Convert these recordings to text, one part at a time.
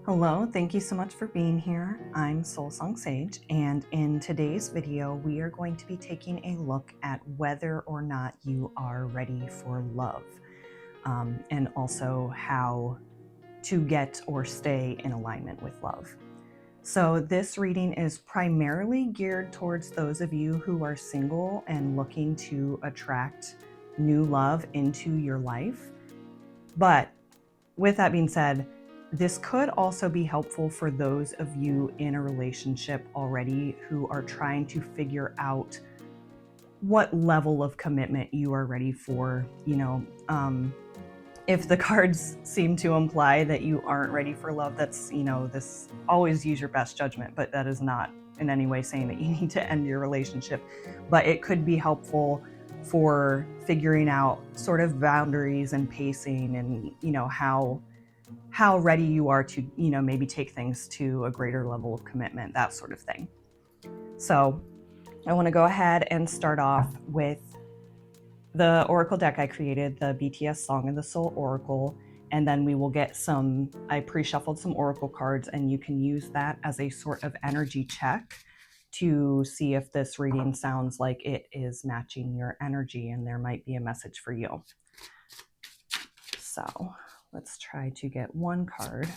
Hello, thank you so much for being here. I'm Soul Song Sage, and in today's video, we are going to be taking a look at whether or not you are ready for love, and also how to get or stay in alignment with love. So this reading is primarily geared towards those of you who are single and looking to attract new love into your life. But with that being said, this could also be helpful for those of you in a relationship already who are trying to figure out what level of commitment you are ready for. If the cards seem to imply that you aren't ready for love, that's, this always use your best judgment, but that is not in any way saying that you need to end your relationship. But it could be helpful for figuring out sort of boundaries and pacing and, how ready you are to, maybe take things to a greater level of commitment, that sort of thing. So I want to go ahead and start off with the Oracle deck I created, the BTS Song of the Soul Oracle, and then we will get I pre-shuffled some Oracle cards, and you can use that as a sort of energy check to see if this reading sounds like it is matching your energy and there might be a message for you. So let's try to get one card.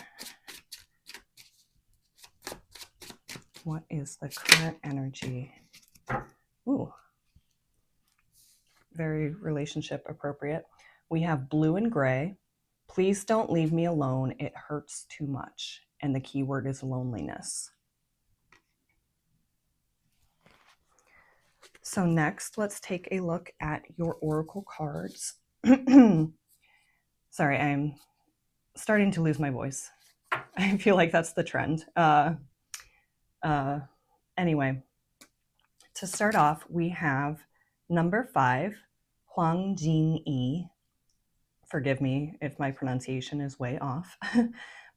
What is the current energy? Ooh, very relationship appropriate. We have blue and gray. Please don't leave me alone. It hurts too much. And the key word is loneliness. So next, let's take a look at your Oracle cards. Sorry, I'm starting to lose my voice. I feel like that's the trend. Anyway, to start off, we have number 5, Huang Jin Yi. Forgive me if my pronunciation is way off.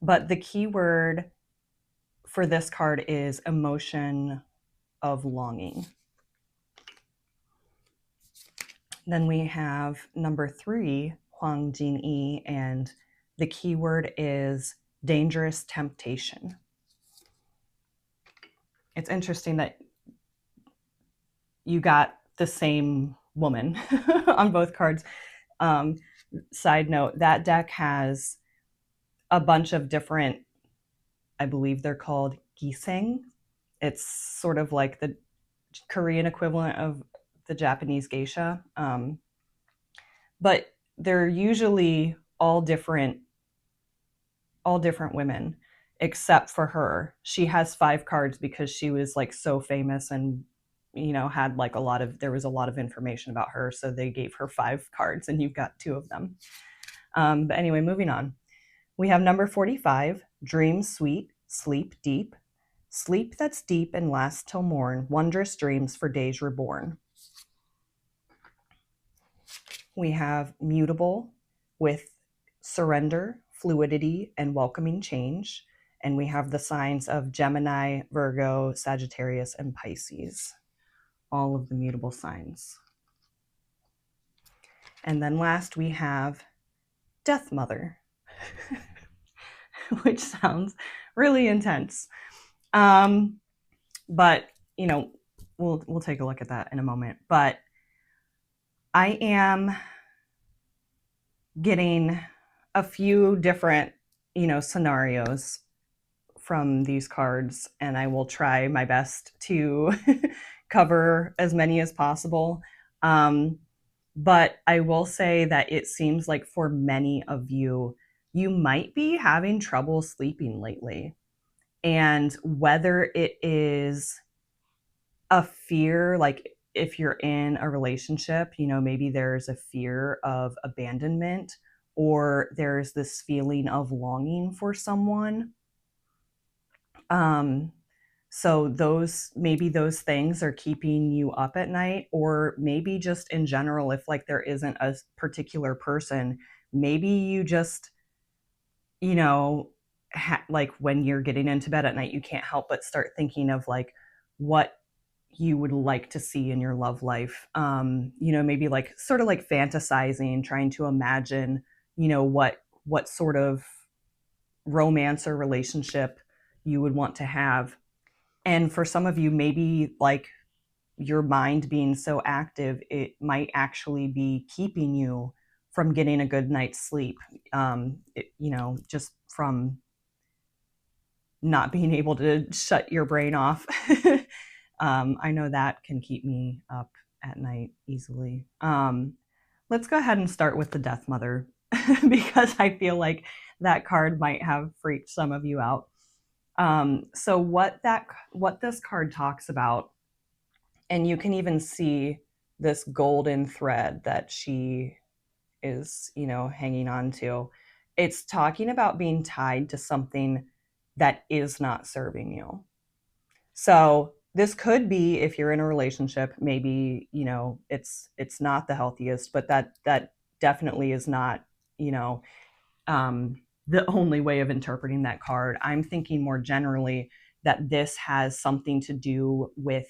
But the key word for this card is emotion of longing. Then we have number 3, Huang Jin Yi, and the key word is dangerous temptation. It's interesting that you got the same woman on both cards. Side note, that deck has a bunch of different, I believe they're called Gisaeng. It's sort of like the Korean equivalent of the Japanese geisha. But they're usually all different women, except for her. She has 5 cards because she was like so famous and had like there was a lot of information about her, so they gave her 5 cards and you've got 2 of them. But anyway, moving on. We have number 45, dream sweet, sleep deep. Sleep that's deep and lasts till morn, wondrous dreams for days reborn. We have mutable with surrender, fluidity, and welcoming change. And we have the signs of Gemini, Virgo, Sagittarius, and Pisces. All of the mutable signs. And then last we have Death Mother, which sounds really intense. But, we'll take a look at that in a moment. But I am getting a few different, scenarios from these cards, and I will try my best to cover as many as possible. But I will say that it seems like for many of you, you might be having trouble sleeping lately. And whether it is a fear, like if you're in a relationship, maybe there's a fear of abandonment, or there's this feeling of longing for someone. So those things are keeping you up at night, or maybe just in general, if like there isn't a particular person, maybe you just, like when you're getting into bed at night, you can't help but start thinking of like what you would like to see in your love life. Maybe like sort of like fantasizing, trying to imagine, what sort of romance or relationship you would want to have. And for some of you, maybe like your mind being so active, it might actually be keeping you from getting a good night's sleep. Just from not being able to shut your brain off. I know that can keep me up at night easily. Let's go ahead and start with the Death Mother because I feel like that card might have freaked some of you out. So what this card talks about, and you can even see this golden thread that she is, hanging on to. It's talking about being tied to something that is not serving you. So this could be, if you're in a relationship, maybe, it's not the healthiest, but that definitely is not, the only way of interpreting that card. I'm thinking more generally that this has something to do with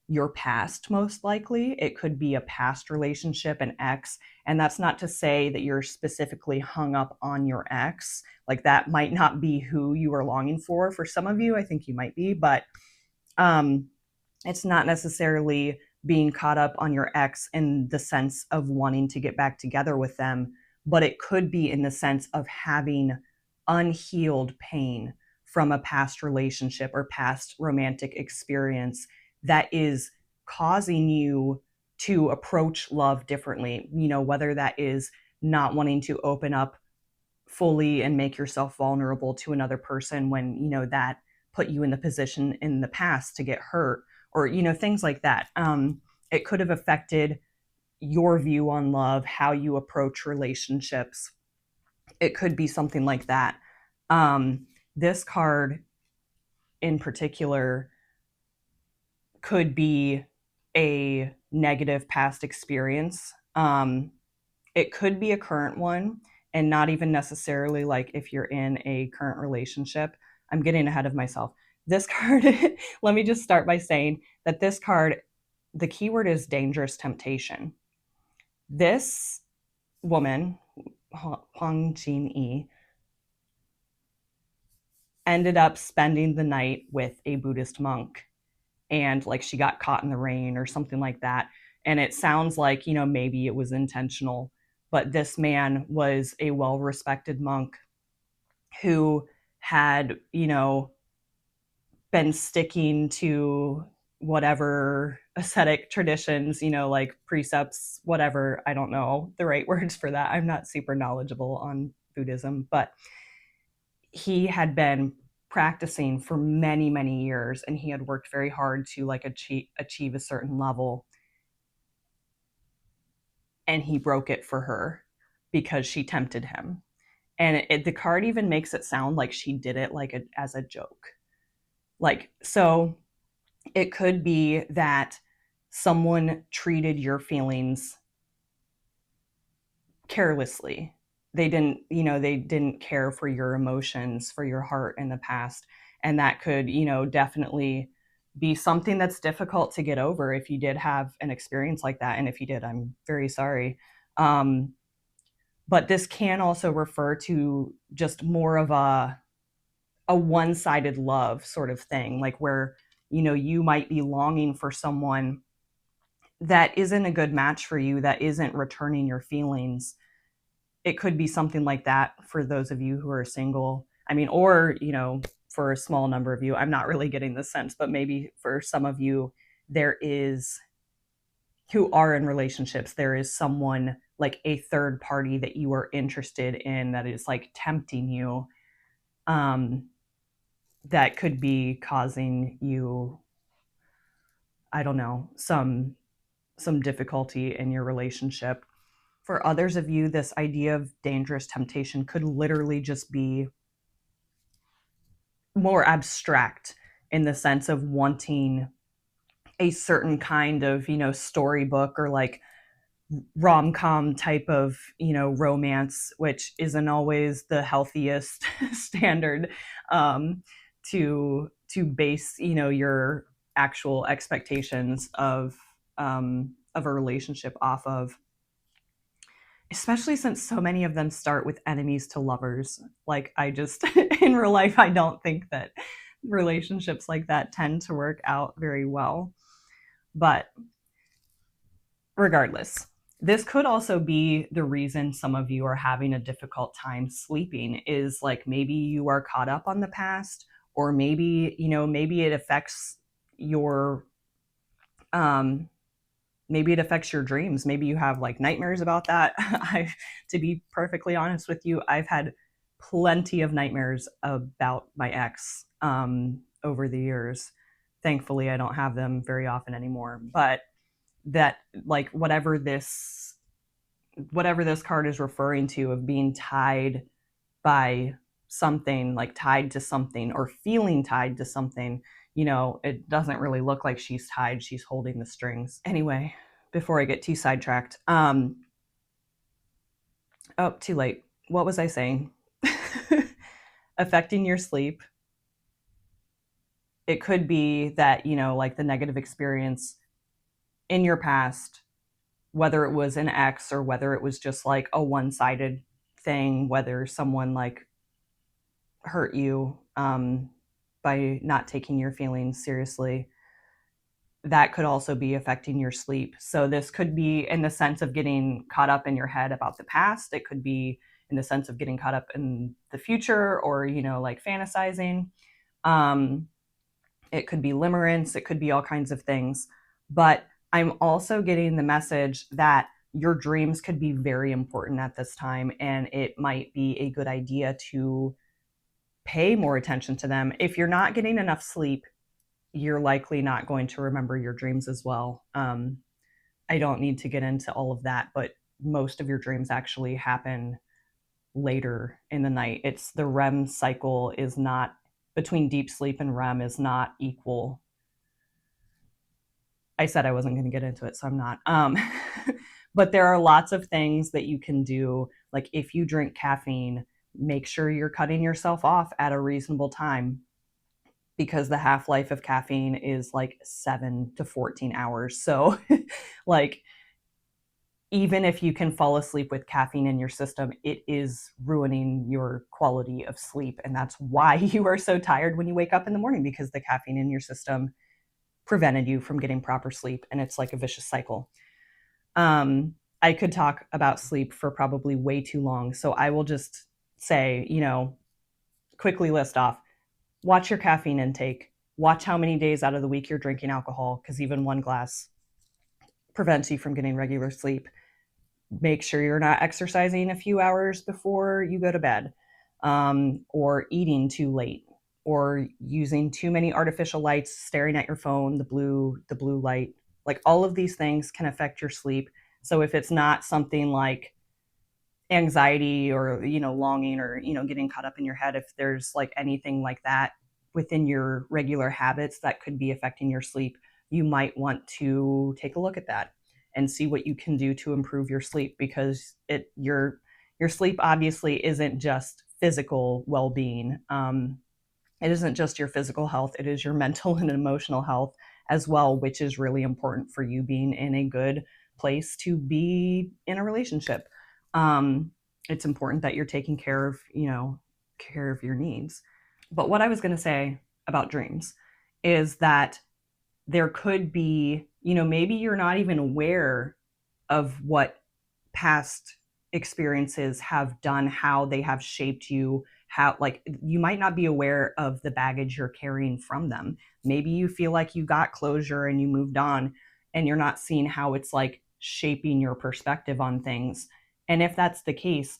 your past, most likely. It could be a past relationship, an ex. And that's not to say that you're specifically hung up on your ex. Like that might not be who you are longing for. For some of you, I think you might be, but it's not necessarily being caught up on your ex in the sense of wanting to get back together with them, but it could be in the sense of having unhealed pain from a past relationship or past romantic experience that is causing you to approach love differently, whether that is not wanting to open up fully and make yourself vulnerable to another person when, that put you in the position in the past to get hurt, or, things like that. It could have affected your view on love, how you approach relationships. It could be something like that. This card in particular could be a negative past experience. It could be a current one, and not even necessarily like if you're in a current relationship. I'm getting ahead of myself. This card, let me just start by saying that this card, the keyword is dangerous temptation. This woman, Huang Jin-yi, ended up spending the night with a Buddhist monk, and like she got caught in the rain or something like that. And it sounds like, maybe it was intentional, but this man was a well-respected monk who had, been sticking to whatever ascetic traditions, like precepts, whatever. I don't know the right words for that. I'm not super knowledgeable on Buddhism, but he had been practicing for many, many years, and he had worked very hard to like achieve a certain level. And he broke it for her because she tempted him. And the card even makes it sound like she did it like as a joke. Like, so it could be that someone treated your feelings carelessly. They didn't care for your emotions, for your heart in the past. And that could, definitely be something that's difficult to get over if you did have an experience like that. And if you did, I'm very sorry. But this can also refer to just more of a one-sided love sort of thing, like where, you might be longing for someone that isn't a good match for you, that isn't returning your feelings. It could be something like that for those of you who are single. I mean, or, for a small number of you, I'm not really getting the sense, but maybe for some of you, who are in relationships, there is someone like a third party that you are interested in that is like tempting you, that could be causing you, I don't know, some difficulty in your relationship. For others of you, this idea of dangerous temptation could literally just be more abstract in the sense of wanting a certain kind of, storybook or like rom-com type of, romance, which isn't always the healthiest standard to base, your actual expectations of a relationship off of. especially since so many of them start with enemies to lovers. Like, I just, in real life, I don't think that relationships like that tend to work out very well. But regardless, this could also be the reason some of you are having a difficult time sleeping, is like maybe you are caught up on the past, or maybe, maybe it affects your maybe it affects your dreams. Maybe you have like nightmares about that. To be perfectly honest with you, I've had plenty of nightmares about my ex over the years. Thankfully, I don't have them very often anymore. But that, like, whatever this card is referring to, of being tied by something, like tied to something or feeling tied to something, it doesn't really look like she's tied. She's holding the strings. Anyway, before I get too sidetracked, oh, too late. What was I saying? Affecting your sleep. It could be that, like the negative experience in your past, whether it was an ex or whether it was just like a one-sided thing, whether someone like hurt you by not taking your feelings seriously, that could also be affecting your sleep. So this could be in the sense of getting caught up in your head about the past. It could be in the sense of getting caught up in the future, or, like fantasizing. It could be limerence. It could be all kinds of things. But I'm also getting the message that your dreams could be very important at this time, and it might be a good idea to pay more attention to them. If you're not getting enough sleep, you're likely not going to remember your dreams as well. I don't need to get into all of that, but most of your dreams actually happen later in the night. It's the REM cycle is not, between deep sleep and REM is not equal. I said I wasn't going to get into it, so I'm not. But there are lots of things that you can do. Like if you drink caffeine, make sure you're cutting yourself off at a reasonable time, because the half-life of caffeine is like 7 to 14 hours. So like, even if you can fall asleep with caffeine in your system, it is ruining your quality of sleep. And that's why you are so tired when you wake up in the morning, because the caffeine in your system prevented you from getting proper sleep. And it's like a vicious cycle. I could talk about sleep for probably way too long. So I will just say, quickly list off: watch your caffeine intake, watch how many days out of the week you're drinking alcohol, because even one glass prevents you from getting regular sleep. Make sure you're not exercising a few hours before you go to bed, or eating too late, or using too many artificial lights, staring at your phone, the blue light. Like, all of these things can affect your sleep. So if it's not something like anxiety or, longing, or, getting caught up in your head, if there's like anything like that within your regular habits that could be affecting your sleep, you might want to take a look at that and see what you can do to improve your sleep, because your sleep obviously isn't just physical well-being. It isn't just your physical health, it is your mental and emotional health as well, which is really important for you being in a good place to be in a relationship. It's important that you're taking care of your needs. But what I was going to say about dreams is that there could be, maybe you're not even aware of what past experiences have done, how they have shaped you, how, like, you might not be aware of the baggage you're carrying from them. Maybe you feel like you got closure and you moved on, and you're not seeing how it's like shaping your perspective on things. And if that's the case,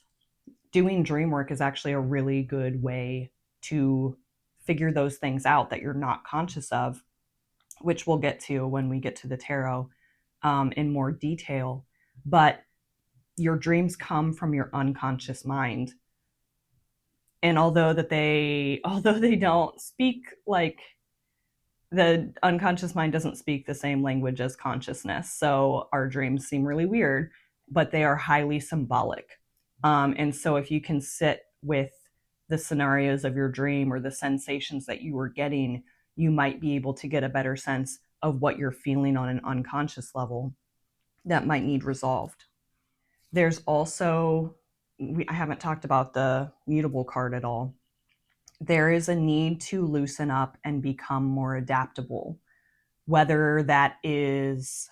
doing dream work is actually a really good way to figure those things out that you're not conscious of, which we'll get to when we get to the tarot in more detail. But your dreams come from your unconscious mind. And although they don't speak, like, the unconscious mind doesn't speak the same language as consciousness. So our dreams seem really weird, but they are highly symbolic. And so if you can sit with the scenarios of your dream or the sensations that you were getting, you might be able to get a better sense of what you're feeling on an unconscious level that might need resolved. There's also, I haven't talked about the mutable card at all. There is a need to loosen up and become more adaptable, whether that is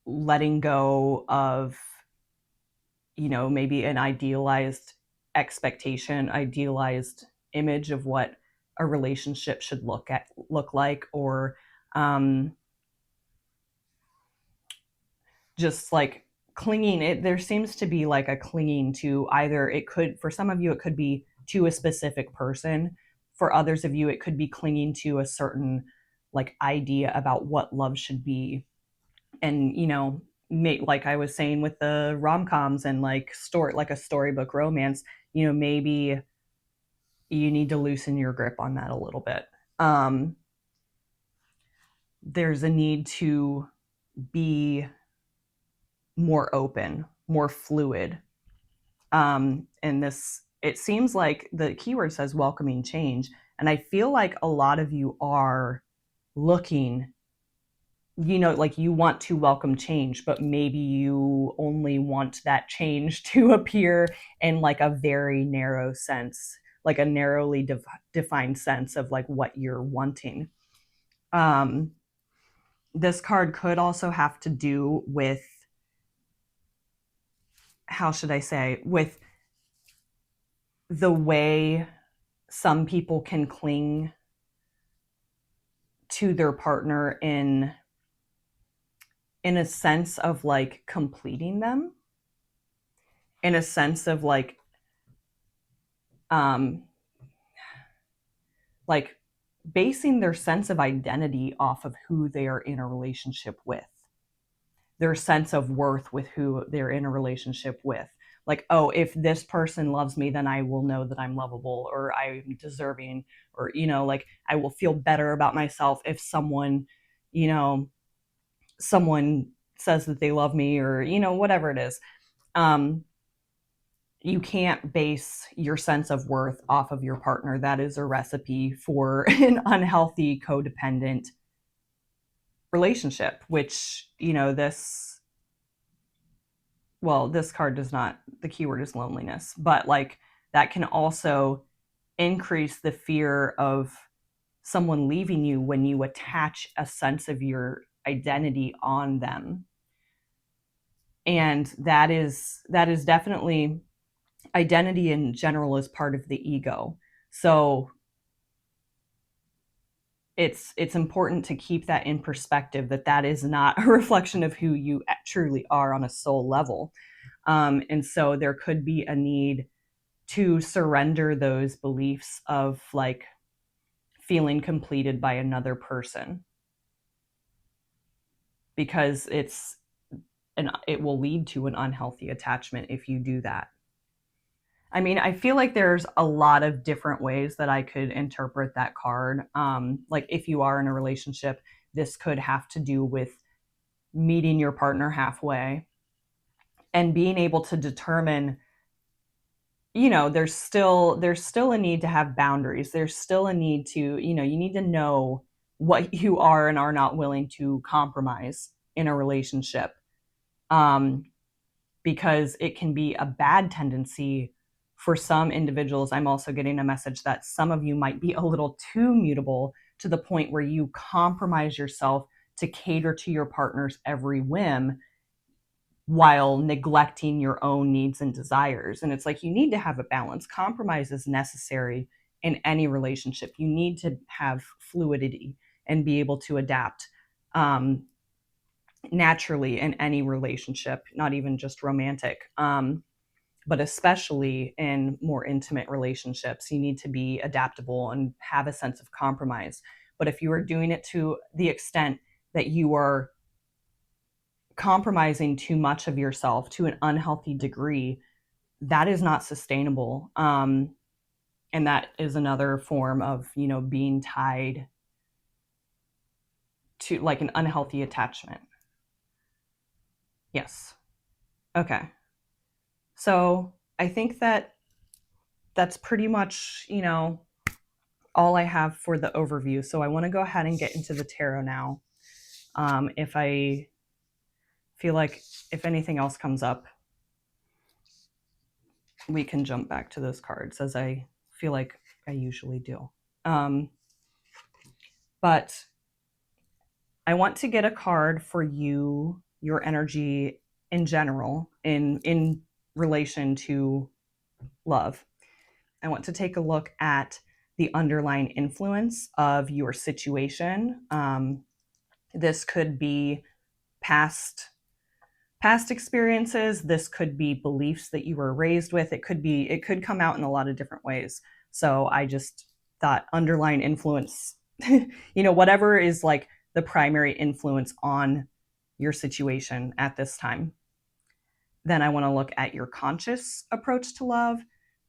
letting go of, maybe an idealized expectation, idealized image of what a relationship should look like, or just like clinging. There seems to be like a clinging to either, it could, for some of you, it could be to a specific person. For others of you, it could be clinging to a certain like idea about what love should be. And, like I was saying with the rom-coms and like a storybook romance, maybe you need to loosen your grip on that a little bit. There's a need to be more open, more fluid. And this, it seems like the keyword says welcoming change. And I feel like a lot of you are looking, like you want to welcome change, but maybe you only want that change to appear in like a very narrow sense, like a narrowly defined sense of like what you're wanting. This card could also have to do with, how should I say, with the way some people can cling to their partner in a sense of like completing them, in a sense of like like basing their sense of identity off of who they are in a relationship with, their sense of worth with who they're in a relationship with. Like, oh, if this person loves me, then I will know that I'm lovable, or I'm deserving, or, like I will feel better about myself if someone says that they love me, or, whatever it is. You can't base your sense of worth off of your partner. That is a recipe for an unhealthy, codependent relationship, which, this card does not, the keyword is loneliness, but like that can also increase the fear of someone leaving you when you attach a sense of your identity on them. And that is definitely, identity in general is part of the ego. So it's important to keep that in perspective, that is not a reflection of who you truly are on a soul level. And so there could be a need to surrender those beliefs of like feeling completed by another person, because it will lead to an unhealthy attachment if you do that. I mean, I feel like there's a lot of different ways that I could interpret that card. Like if you are in a relationship, this could have to do with meeting your partner halfway and being able to determine, there's still a need to have boundaries. There's still a need to, you need to know what you are and are not willing to compromise in a relationship. Because it can be a bad tendency for some individuals. I'm also getting a message that some of you might be a little too mutable, to the point where you compromise yourself to cater to your partner's every whim while neglecting your own needs and desires. And it's like, you need to have a balance. Compromise is necessary in any relationship. You need to have fluidity and be able to adapt naturally in any relationship, not even just romantic. But especially in more intimate relationships, you need to be adaptable and have a sense of compromise. But if you are doing it to the extent that you are compromising too much of yourself to an unhealthy degree, that is not sustainable. And that is another form of, being tied to like an unhealthy attachment. Yes. Okay. So I think that's pretty much, all I have for the overview. So I want to go ahead and get into the tarot now. If I feel like if anything else comes up, we can jump back to those cards, as I feel like I usually do. But I want to get a card for you, your energy in general, in relation to love. I want to take a look at the underlying influence of your situation. This could be past experiences. This could be beliefs that you were raised with. It could come out in a lot of different ways. So I just thought underlying influence, whatever is like the primary influence on your situation at this time. Then I want to look at your conscious approach to love,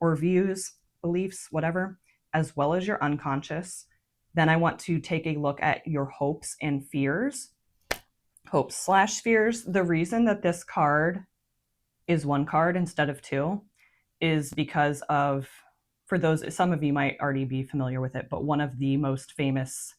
or views, beliefs, whatever, as well as your unconscious. Then I want to take a look at your hopes and fears. Hopes/fears. The reason that this card is one card instead of two is because of, for those, some of you might already be familiar with it, but one of the most famous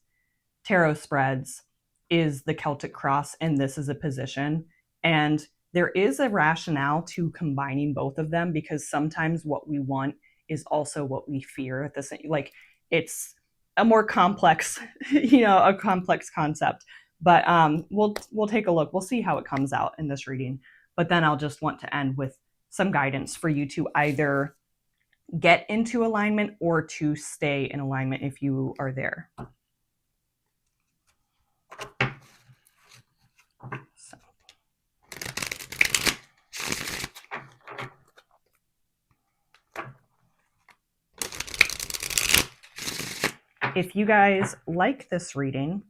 tarot spreads is the Celtic cross, and this is a position. And there is a rationale to combining both of them, because sometimes what we want is also what we fear at the same. Like, it's a more complex, a complex concept. But we'll take a look. We'll see how it comes out in this reading. But then I'll just want to end with some guidance for you to either get into alignment or to stay in alignment if you are there. So. If you guys like this reading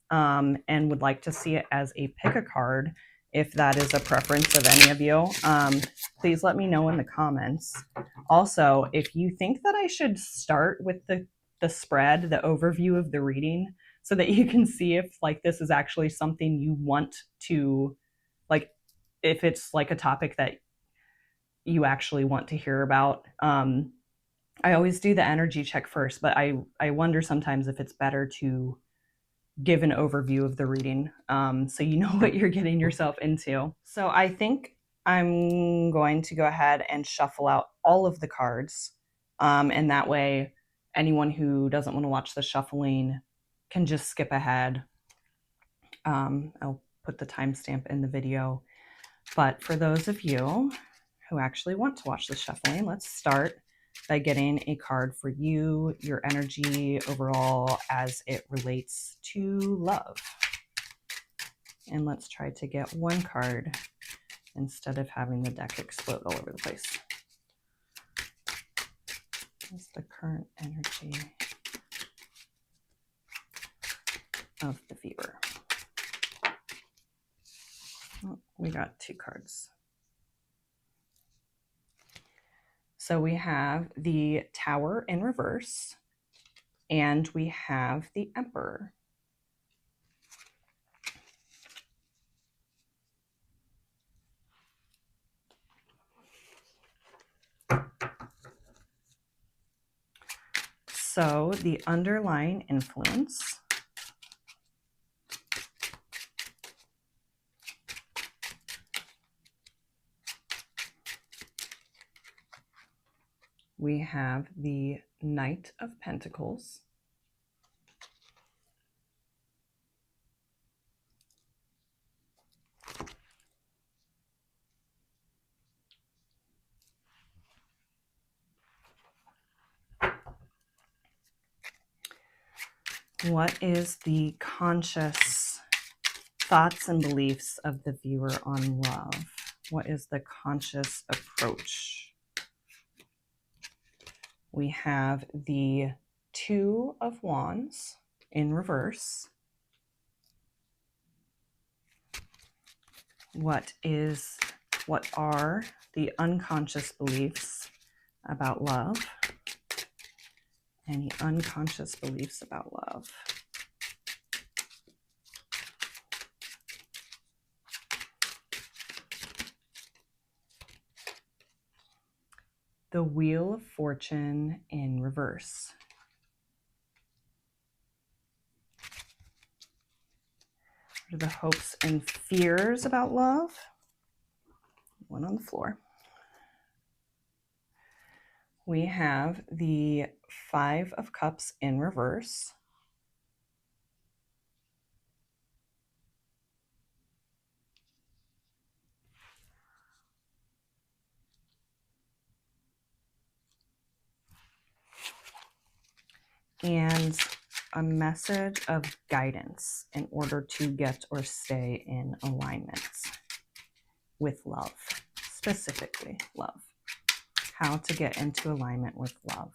and would like to see it as a pick a card, if that is a preference of any of you, please let me know in the comments. Also, if you think that I should start with the spread, the overview of the reading, so that you can see if like this is actually something you want to, like, if it's like a topic that you actually want to hear about. I always do the energy check first, but I wonder sometimes if it's better to give an overview of the reading, so you know what you're getting yourself into. So I think I'm going to go ahead and shuffle out all of the cards, and that way anyone who doesn't want to watch the shuffling can just skip ahead. I'll put the timestamp in the video, but for those of you who actually want to watch the shuffling, let's start by getting a card for you, your energy overall as it relates to love. And let's try to get one card instead of having the deck explode all over the place. What's the current energy of the viewer? Oh, we got two cards. So we have the Tower in reverse, and we have the Emperor. So the underlying influence we have the Knight of Pentacles. What is the conscious thoughts and beliefs of the viewer on love? What is the conscious approach? We have the Two of Wands in reverse. What are the unconscious beliefs about love? Any unconscious beliefs about love? The Wheel of Fortune in reverse. What are the hopes and fears about love? One on the floor. We have the Five of Cups in reverse. And a message of guidance in order to get or stay in alignment with love, specifically love. How to get into alignment with love.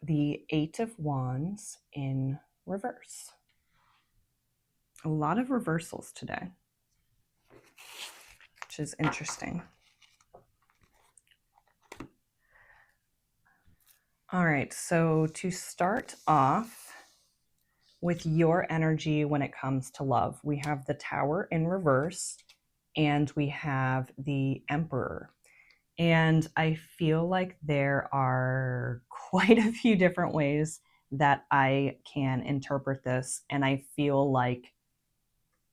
The Eight of Wands in reverse. A lot of reversals today, which is interesting. All right, so to start off with your energy when it comes to love, we have the Tower in reverse and we have the Emperor. And I feel like there are quite a few different ways that I can interpret this. And I feel like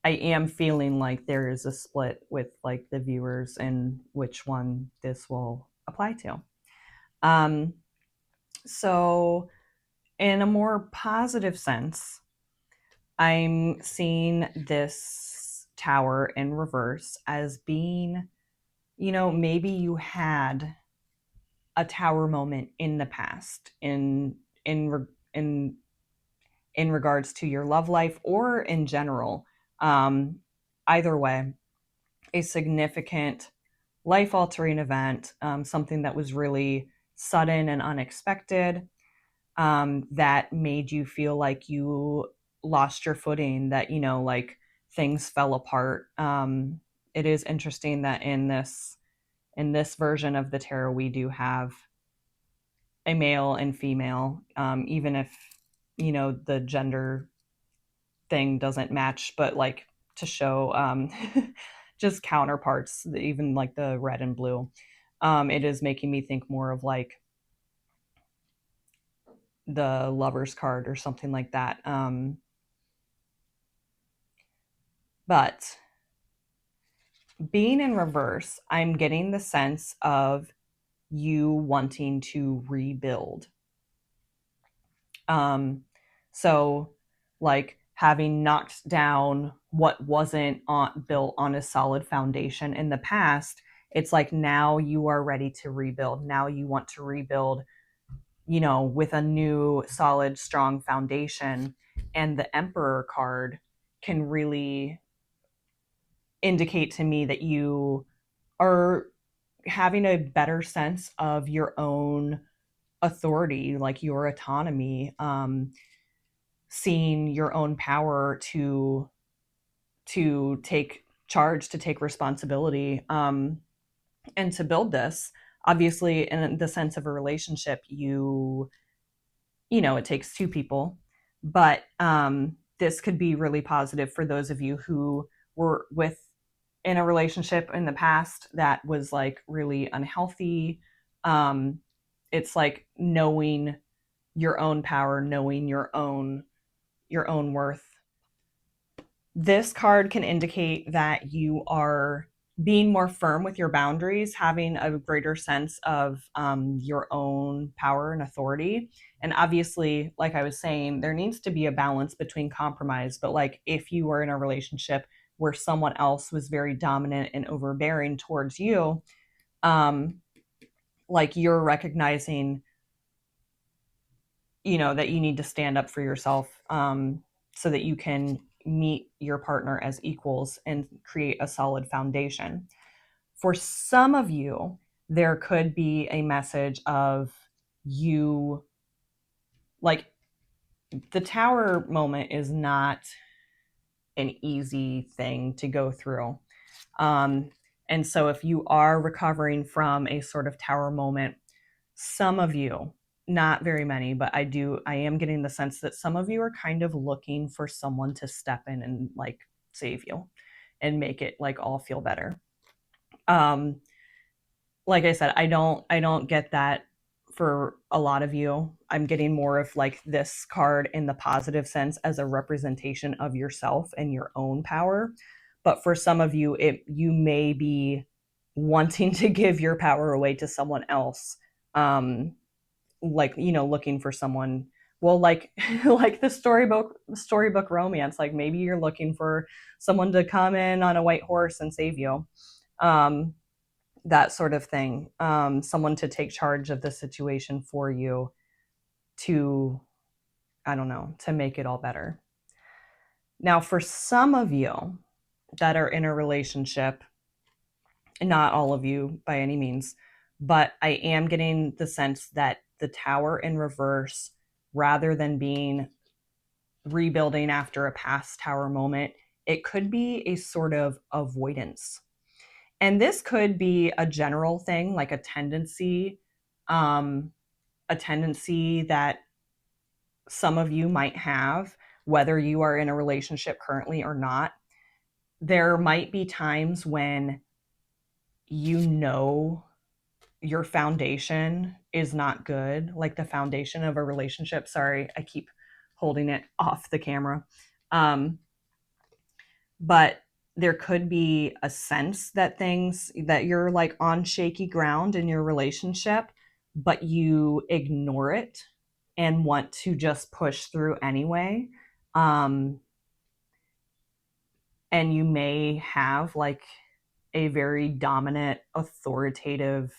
I am feeling like there is a split with like the viewers and which one this will apply to. So in a more positive sense, I'm seeing this Tower in reverse as being, you know, maybe you had a tower moment in the past in regards to your love life or in general. Either way, a significant life altering event, something that was really sudden and unexpected, that made you feel like you lost your footing, that, you know, like things fell apart. It is interesting that in this version of the tarot, we do have a male and female, even if, you know, the gender thing doesn't match, but like to show just counterparts, even like the red and blue. It is making me think more of like the Lover's card or something like that. But being in reverse, I'm getting the sense of you wanting to rebuild. So like having knocked down what wasn't built on a solid foundation in the past, it's like now you are ready to rebuild. Now you want to rebuild, you know, with a new solid, strong foundation. And the Emperor card can really indicate to me that you are having a better sense of your own authority, like your autonomy, seeing your own power to take charge, to take responsibility, and to build this. Obviously, in the sense of a relationship, you know, it takes two people, but this could be really positive for those of you who were in a relationship in the past that was like really unhealthy. It's like knowing your own power, knowing your own worth. This card can indicate that you are being more firm with your boundaries, having a greater sense of your own power and authority. And obviously, like I was saying, there needs to be a balance between compromise. But like if you were in a relationship where someone else was very dominant and overbearing towards you, like you're recognizing, you know, that you need to stand up for yourself, so that you can meet your partner as equals and create a solid foundation. For some of you, there could be a message of you, like the Tower moment is not an easy thing to go through. And so if you are recovering from a sort of Tower moment, some of you, not very many, but I am getting the sense that some of you are kind of looking for someone to step in and like save you and make it like all feel better. Like I said, I don't get that for a lot of you. I'm getting more of like this card in the positive sense as a representation of yourself and your own power. But for some of you, you may be wanting to give your power away to someone else. Like, looking for someone, well, like like the storybook romance, like maybe you're looking for someone to come in on a white horse and save you. That sort of thing. Someone to take charge of the situation for you, to, I don't know, to make it all better. Now, for some of you that are in a relationship, not all of you by any means, but I am getting the sense that the Tower in reverse, rather than being rebuilding after a past Tower moment, it could be a sort of avoidance. And this could be a general thing, like a tendency that some of you might have, whether you are in a relationship currently or not. There might be times when your foundation is not good, like the foundation of a relationship. Sorry, I keep holding it off the camera. But there could be a sense that you're like on shaky ground in your relationship, but you ignore it and want to just push through anyway. And you may have like a very dominant, authoritative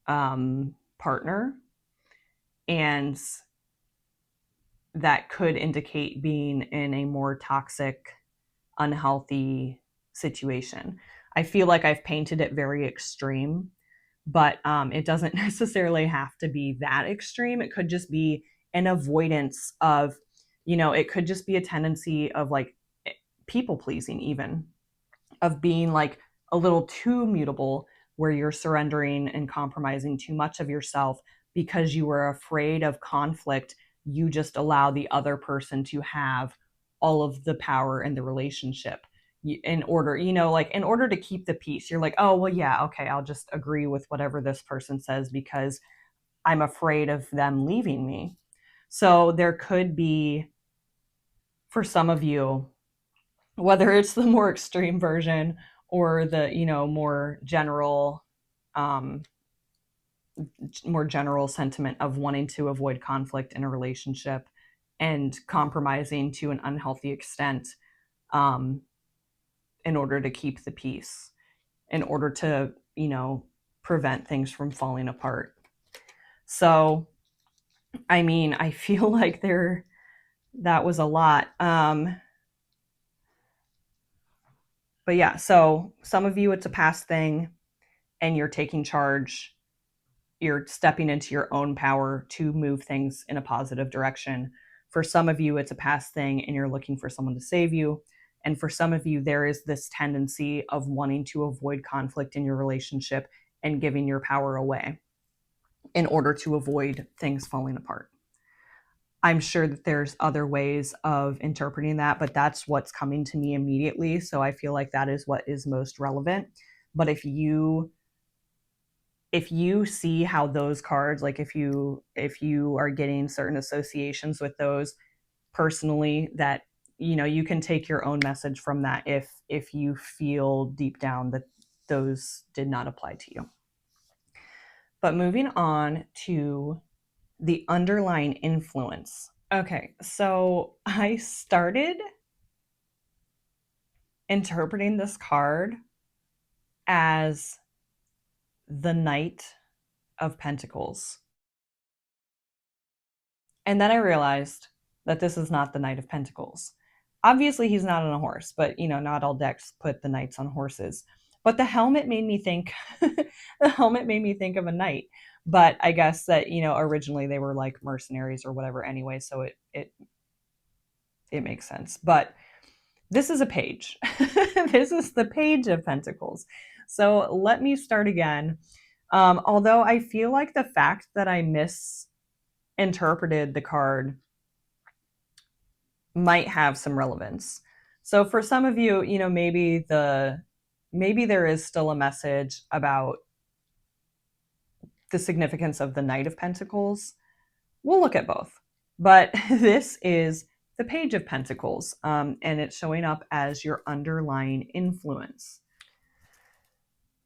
partner, and that could indicate being in a more toxic, unhealthy situation. I feel like I've painted it very extreme, but it doesn't necessarily have to be that extreme. It could just be an avoidance of, it could just be a tendency of like people pleasing, even of being like a little too mutable, where you're surrendering and compromising too much of yourself because you were afraid of conflict. You just allow the other person to have all of the power in the relationship in order to keep the peace. You're like, oh, well, yeah, okay, I'll just agree with whatever this person says because I'm afraid of them leaving me. So there could be, for some of you, whether it's the more extreme version or the more general sentiment of wanting to avoid conflict in a relationship and compromising to an unhealthy extent, in order to keep the peace, in order to prevent things from falling apart. So I mean, I feel like that was a lot. But yeah, so some of you, it's a past thing and you're taking charge. You're stepping into your own power to move things in a positive direction. For some of you, it's a past thing and you're looking for someone to save you. And for some of you, there is this tendency of wanting to avoid conflict in your relationship and giving your power away in order to avoid things falling apart. I'm sure that there's other ways of interpreting that, but that's what's coming to me immediately. So I feel like that is what is most relevant. But if you see how those cards, like if you are getting certain associations with those personally, that you can take your own message from that if you feel deep down that those did not apply to you. But moving on to the underlying influence. Okay, so I started interpreting this card as the Knight of Pentacles. And then I realized that this is not the Knight of Pentacles. Obviously, he's not on a horse, but not all decks put the knights on horses. But the helmet made me think of a knight. But I guess that, originally they were like mercenaries or whatever anyway, so it makes sense. But this is a page. This is the Page of Pentacles. So let me start again. Although I feel like the fact that I misinterpreted the card might have some relevance. So for some of you, maybe there is still a message about the significance of the Knight of Pentacles, we'll look at both. But this is the Page of Pentacles, and it's showing up as your underlying influence.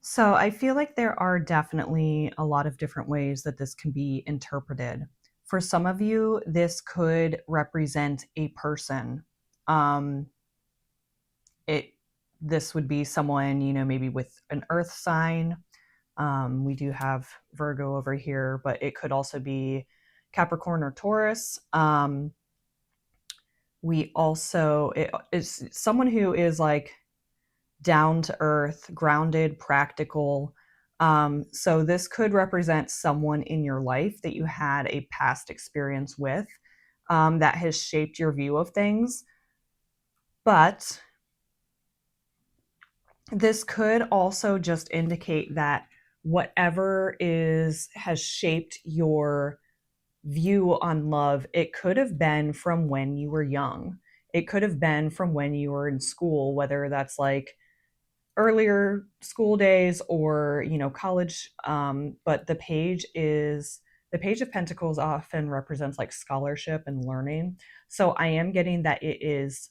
So I feel like there are definitely a lot of different ways that this can be interpreted. For some of you, this could represent a person. This would be someone, you know, maybe with an earth sign. We do have Virgo over here, but it could also be Capricorn or Taurus. It's someone who is like down to earth, grounded, practical. So this could represent someone in your life that you had a past experience with, that has shaped your view of things. But this could also just indicate that whatever has shaped your view on love, it could have been from when you were young. It could have been from when you were in school, whether that's like earlier school days or, you know, college. But the Page of Pentacles often represents like scholarship and learning. So I am getting that it is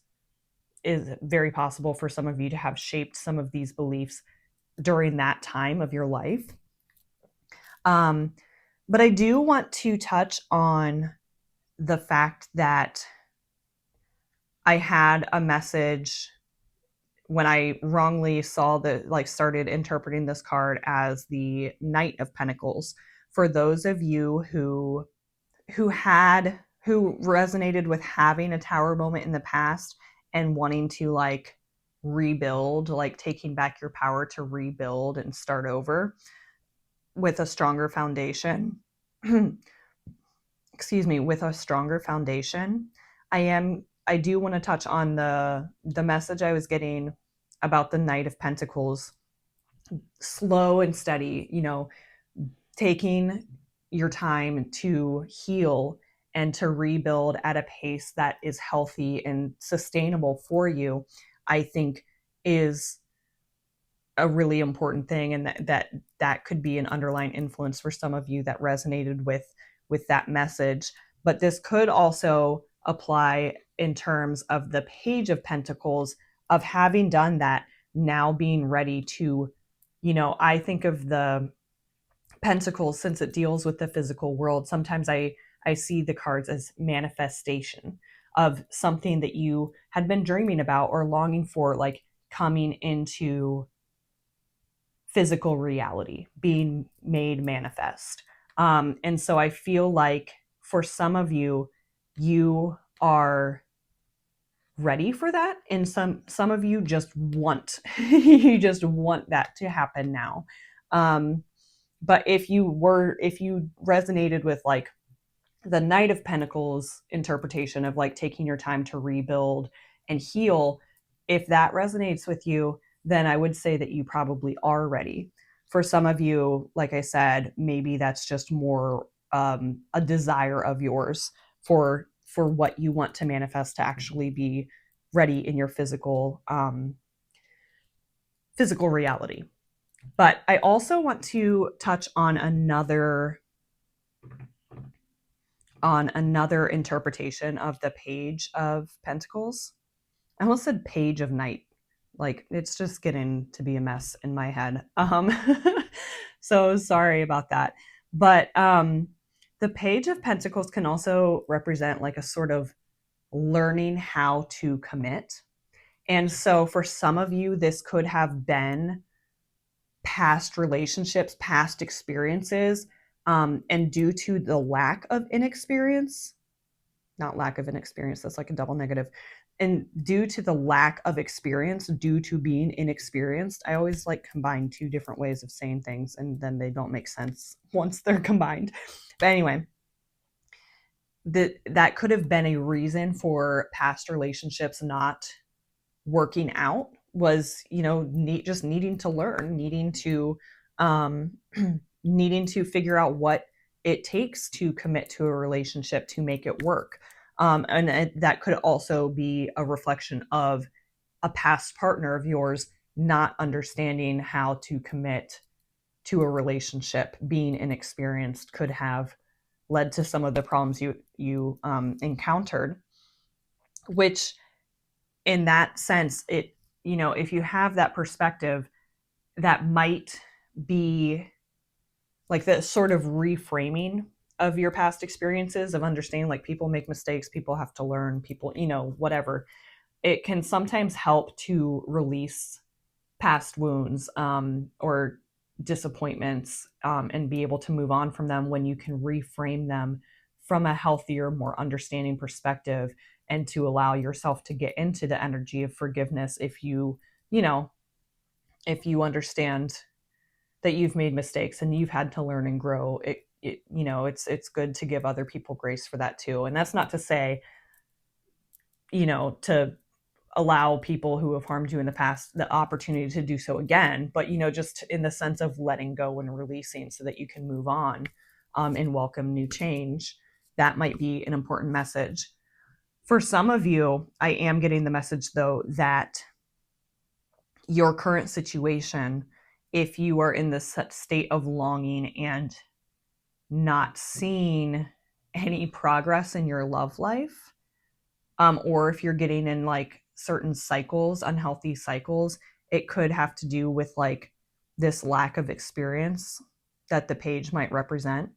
very possible for some of you to have shaped some of these beliefs during that time of your life. But I do want to touch on the fact that I had a message when I wrongly started interpreting this card as the Knight of Pentacles. For those of you who resonated with having a tower moment in the past and wanting to like rebuild, like taking back your power to rebuild and start over with a stronger foundation. Excuse me, with a stronger foundation. I do want to touch on the message I was getting about the Knight of Pentacles. Slow and steady, you know, taking your time to heal and to rebuild at a pace that is healthy and sustainable for you, I think is a really important thing. And that could be an underlying influence for some of you that resonated with that message. But this could also apply in terms of the Page of Pentacles, of having done that, now being ready to, you know, I think of the Pentacles, since it deals with the physical world, sometimes I see the cards as manifestation of something that you had been dreaming about or longing for, like coming into physical reality, being made manifest. And so I feel like for some of you, you are ready for that, and some of you just want you just want that to happen now. But if you resonated with like the Knight of Pentacles interpretation of like taking your time to rebuild and heal, if that resonates with you, then I would say that you probably are ready. For some of you, like I said, maybe that's just more a desire of yours for what you want to manifest to actually be ready in your physical reality. But I also want to touch on another interpretation of the Page of Pentacles. I almost said Page of Night. Like, it's just getting to be a mess in my head. So sorry about that. But the Page of Pentacles can also represent like a sort of learning how to commit. And so for some of you, this could have been past relationships, past experiences, and due to the lack of inexperience, not lack of inexperience, that's like a double negative, and due to the lack of experience, due to being inexperienced, I always like combine two different ways of saying things, and then they don't make sense once they're combined. But anyway, that could have been a reason for past relationships not working out, was, you know, just needing to learn, needing to figure out what it takes to commit to a relationship to make it work. And that could also be a reflection of a past partner of yours not understanding how to commit to a relationship, being inexperienced, could have led to some of the problems you encountered. Which, in that sense, it, if you have that perspective, that might be like the sort of reframing of your past experiences, of understanding like people make mistakes, people have to learn, people, whatever. It can sometimes help to release past wounds, or disappointments, and be able to move on from them when you can reframe them from a healthier, more understanding perspective, and to allow yourself to get into the energy of forgiveness if if you understand that you've made mistakes and you've had to learn and grow. It's good to give other people grace for that too. And that's not to say, to allow people who have harmed you in the past the opportunity to do so again, but just in the sense of letting go and releasing so that you can move on, and welcome new change. That might be an important message. For some of you, I am getting the message though that your current situation, if you are in this state of longing and not seeing any progress in your love life, or if you're getting in like certain cycles, unhealthy cycles, it could have to do with like this lack of experience that the page might represent.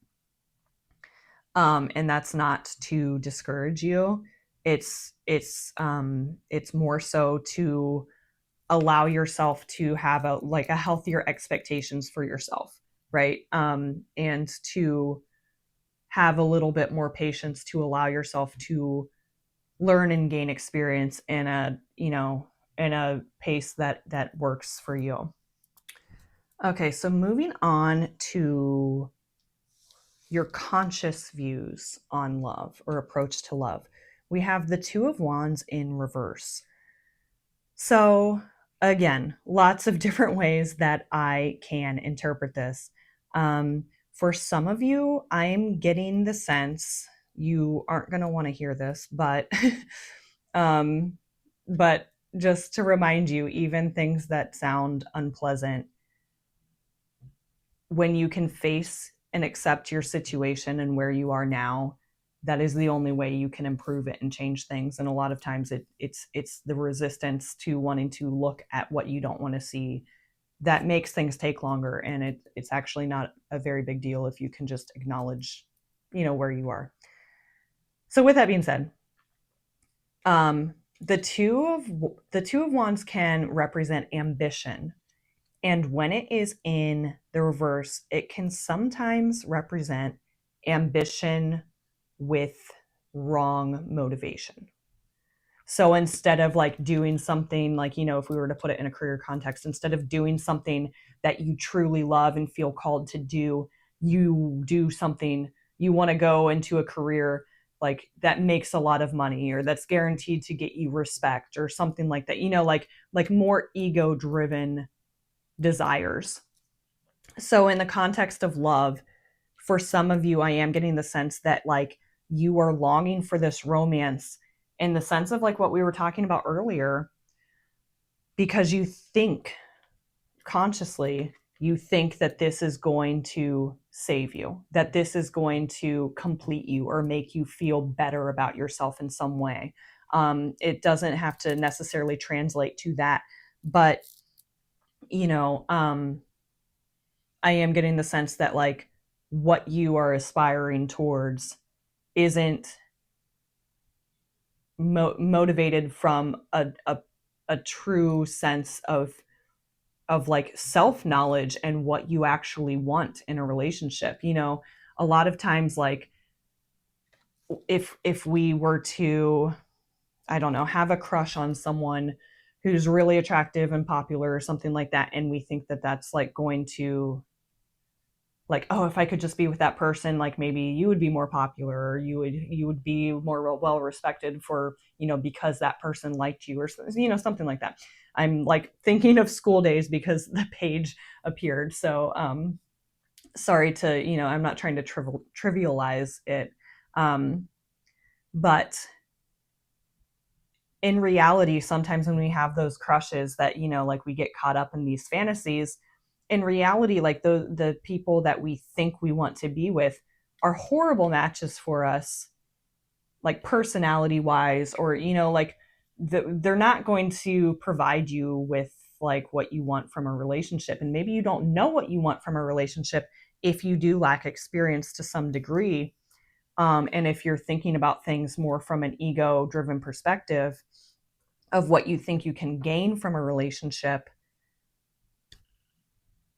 And that's not to discourage you. It's more so to allow yourself to have a healthier expectations for yourself, right? And to have a little bit more patience to allow yourself to learn and gain experience in a pace that works for you. Okay, so moving on to your conscious views on love or approach to love. We have the Two of Wands in reverse. So again, lots of different ways that I can interpret this. For some of you, I'm getting the sense, you aren't going to want to hear this, but but just to remind you, even things that sound unpleasant, when you can face and accept your situation and where you are now, that is the only way you can improve it and change things. And a lot of times it's the resistance to wanting to look at what you don't want to see that makes things take longer. And it's actually not a very big deal if you can just acknowledge, where you are. So with that being said, the two of Wands can represent ambition. And when it is in the reverse, it can sometimes represent ambition with wrong motivation. So instead of like doing something like, if we were to put it in a career context, instead of doing something that you truly love and feel called to do, you do something, you want to go into a career like that makes a lot of money or that's guaranteed to get you respect or something like that, like more ego driven desires. So in the context of love, for some of you, I am getting the sense that like you are longing for this romance in the sense of like what we were talking about earlier, because you think consciously, you think that this is going to save you, that this is going to complete you or make you feel better about yourself in some way. It doesn't have to necessarily translate to that, but I am getting the sense that like what you are aspiring towards isn't motivated from a true sense of like self-knowledge and what you actually want in a relationship. A lot of times, like if we were to, I don't know, have a crush on someone who's really attractive and popular or something like that, and we think that that's like going to, like, oh, if I could just be with that person, like maybe you would be more popular or you would be more well respected for, because that person liked you or, something like that. I'm like thinking of school days because the page appeared. So sorry to, I'm not trying to trivialize it. But in reality, sometimes when we have those crushes that, like we get caught up in these fantasies, in reality, like the people that we think we want to be with are horrible matches for us, like personality wise, or, like they're not going to provide you with like what you want from a relationship. And maybe you don't know what you want from a relationship if you do lack experience to some degree. And if you're thinking about things more from an ego driven perspective of what you think you can gain from a relationship,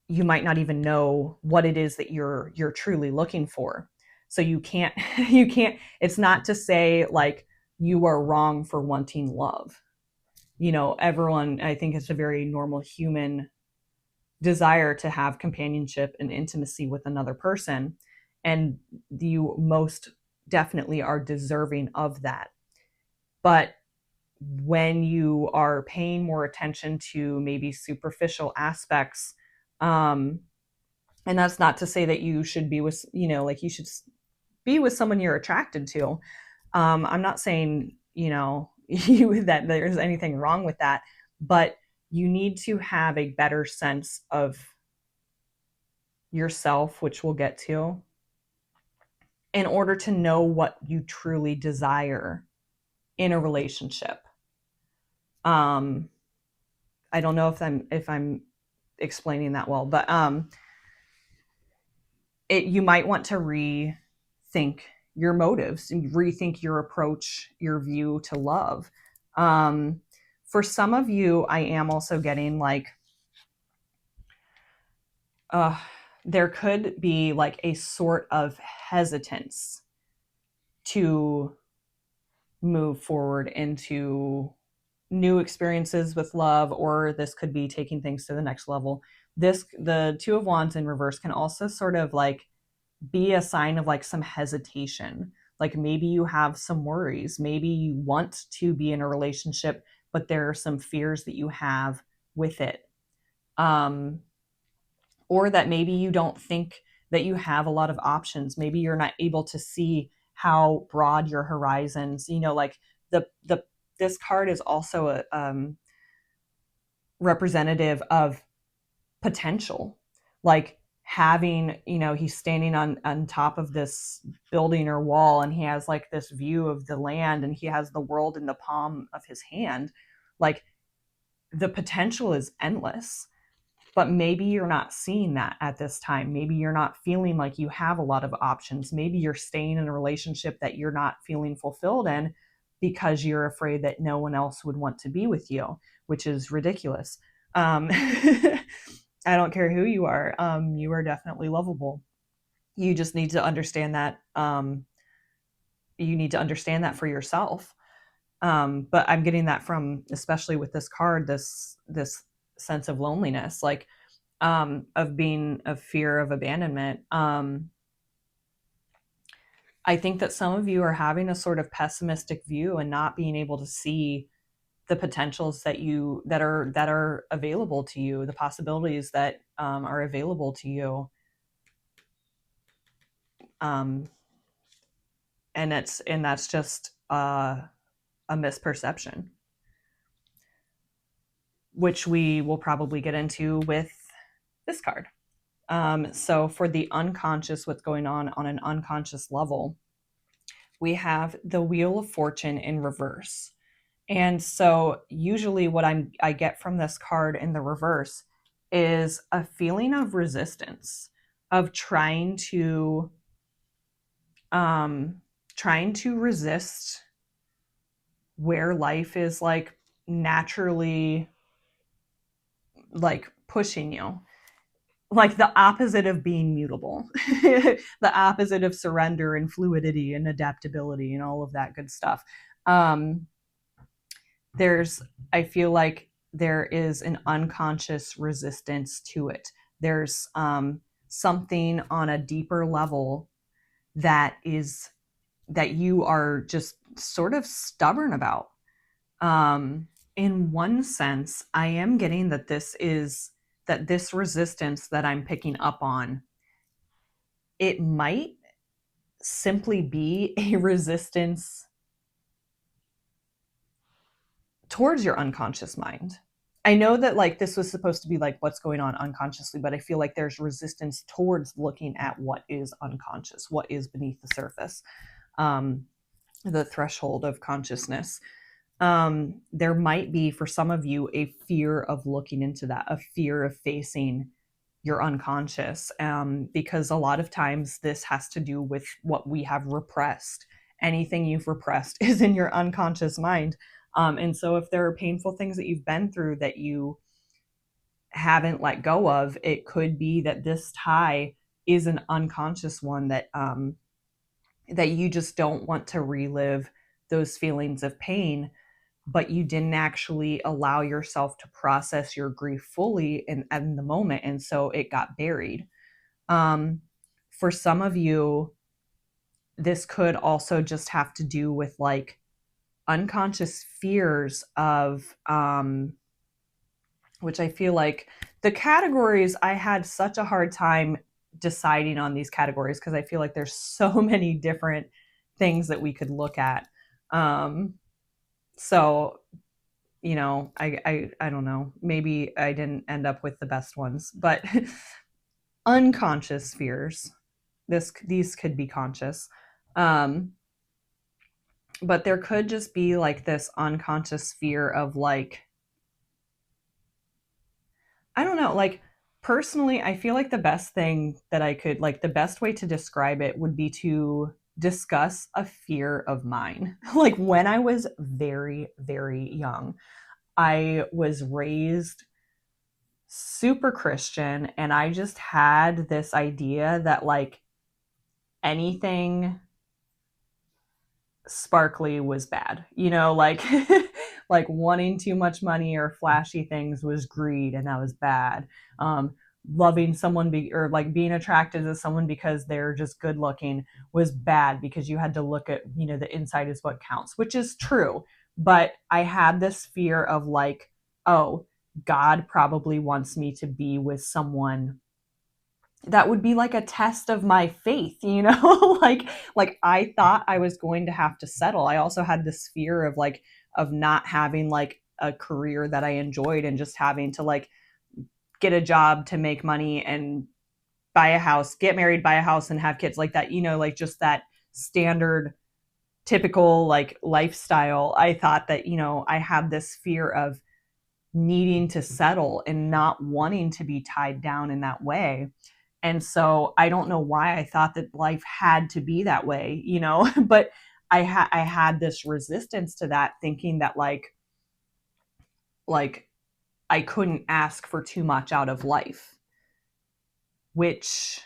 you might not even know what it is that you're truly looking for. So you can't it's not to say like you are wrong for wanting love. Everyone, I think it's a very normal human desire to have companionship and intimacy with another person, and you most definitely are deserving of that. But when you are paying more attention to maybe superficial aspects, and that's not to say that you should be with, like you should be with someone you're attracted to. I'm not saying, that there's anything wrong with that, but you need to have a better sense of yourself, which we'll get to, in order to know what you truly desire in a relationship. I don't know if I'm explaining that well, but you might want to rethink your motives and rethink your approach, your view to love. For some of you, I am also getting like, there could be like a sort of hesitance to move forward into new experiences with love, or this could be taking things to the next level. The Two of Wands in reverse can also sort of like be a sign of like some hesitation. Like maybe you have some worries, maybe you want to be in a relationship, but there are some fears that you have with it. Or that maybe you don't think that you have a lot of options. Maybe you're not able to see how broad your horizons, like this card is also a representative of potential. Like having, he's standing on top of this building or wall, and he has like this view of the land, and he has the world in the palm of his hand. Like the potential is endless, but maybe you're not seeing that at this time. Maybe you're not feeling like you have a lot of options. Maybe you're staying in a relationship that you're not feeling fulfilled in because you're afraid that no one else would want to be with you, which is ridiculous. I don't care who you are. You are definitely lovable. You just need to understand that. You need to understand that for yourself. But I'm getting that from, especially with this card, this sense of loneliness, like of being of fear of abandonment. I think that some of you are having a sort of pessimistic view and not being able to see the potentials that are available to you, the possibilities that are available to you. And that's just a misperception, which we will probably get into with this card. So for the unconscious, what's going on an unconscious level, we have the Wheel of Fortune in reverse. And so usually what I get from this card in the reverse is a feeling of resistance, of trying to resist where life is like naturally like pushing you, like the opposite of being mutable, the opposite of surrender and fluidity and adaptability and all of that good stuff. I feel like there is an unconscious resistance to it. There's something on a deeper level that you are just sort of stubborn about. In one sense, I am getting that this resistance that I'm picking up on, it might simply be a resistance towards your unconscious mind. I know that like this was supposed to be like what's going on unconsciously, but I feel like there's resistance towards looking at what is unconscious, what is beneath the surface, the threshold of consciousness. There might be for some of you a fear of looking into that, a fear of facing your unconscious, because a lot of times this has to do with what we have repressed. Anything you've repressed is in your unconscious mind. And so if there are painful things that you've been through that you haven't let go of, it could be that this tie is an unconscious one that that you just don't want to relive those feelings of pain, but you didn't actually allow yourself to process your grief fully in the moment. And so it got buried. For some of you, this could also just have to do with like unconscious fears of, which I feel like the categories, I had such a hard time deciding on these categories because I feel like there's so many different things that we could look at. So, you know, I don't know, maybe I didn't end up with the best ones, but unconscious fears, these could be conscious. But there could just be like this unconscious fear of like, I don't know, like personally, I feel like the best thing that I could, like the best way to describe it would be to discuss a fear of mine. Like when I was very, very young, I was raised super Christian, and I just had this idea that like anything sparkly was bad, you know, like like wanting too much money or flashy things was greed, and that was bad. Loving someone or like being attracted to someone because they're just good looking was bad, because you had to look at, you know, the inside is what counts, which is true. But I had this fear of like, oh, God probably wants me to be with someone that would be like a test of my faith, you know. Like I thought I was going to have to settle. I also had this fear of like of not having like a career that I enjoyed and just having to like get a job to make money and buy a house, get married, buy a house, and have kids, like that, you know, like just that standard typical like lifestyle. I thought that, you know, I had this fear of needing to settle and not wanting to be tied down in that way. And so I don't know why I thought that life had to be that way, you know, but I had this resistance to that, thinking that like I couldn't ask for too much out of life, which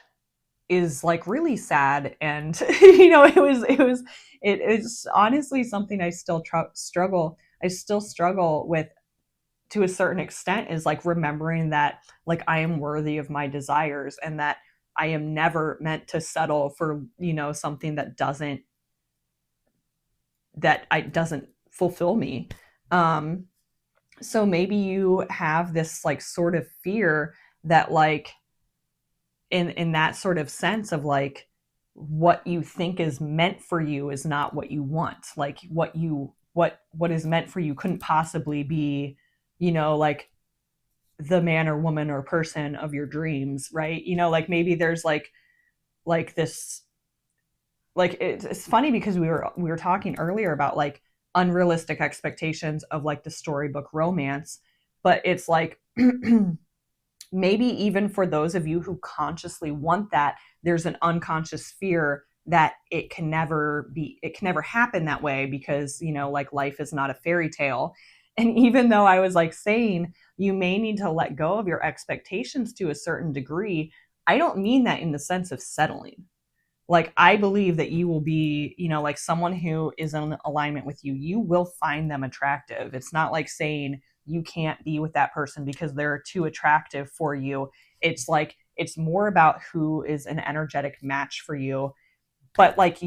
is like really sad. And you know, it is honestly something I still struggle with to a certain extent, is like remembering that like I am worthy of my desires, and that I am never meant to settle for, you know, something that doesn't fulfill me. So maybe you have this like sort of fear that like in that sort of sense of like what you think is meant for you is not what you want. Like what is meant for you couldn't possibly be, you know, like the man or woman or person of your dreams, right? You know, like maybe there's like this, like it's funny because we were talking earlier about like unrealistic expectations of like the storybook romance, but it's like maybe even for those of you who consciously want that, there's an unconscious fear that it can never happen that way, because, you know, like life is not a fairy tale. And even though I was like saying you may need to let go of your expectations to a certain degree, I don't mean that in the sense of settling. Like I believe that you will be, you know, like someone who is in alignment with you, you will find them attractive. It's not like saying you can't be with that person because they're too attractive for you. It's like it's more about who is an energetic match for you. But like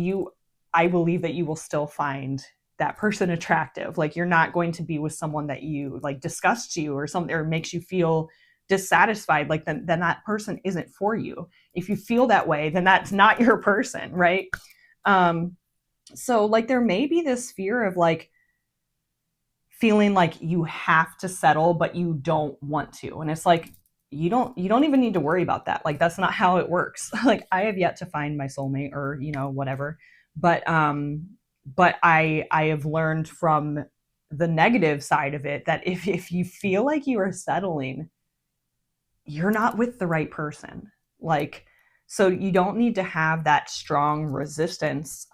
I believe that you will still find that person attractive. Like you're not going to be with someone that you like disgusts you or something, or makes you feel dissatisfied. Like then that person isn't for you. If you feel that way, then that's not your person, right? So like there may be this fear of like feeling like you have to settle, but you don't want to. And it's like, you don't even need to worry about that. Like, that's not how it works. Like, I have yet to find my soulmate, or, whatever. But I have learned from the negative side of it that if you feel like you are settling, you're not with the right person. Like, so you don't need to have that strong resistance.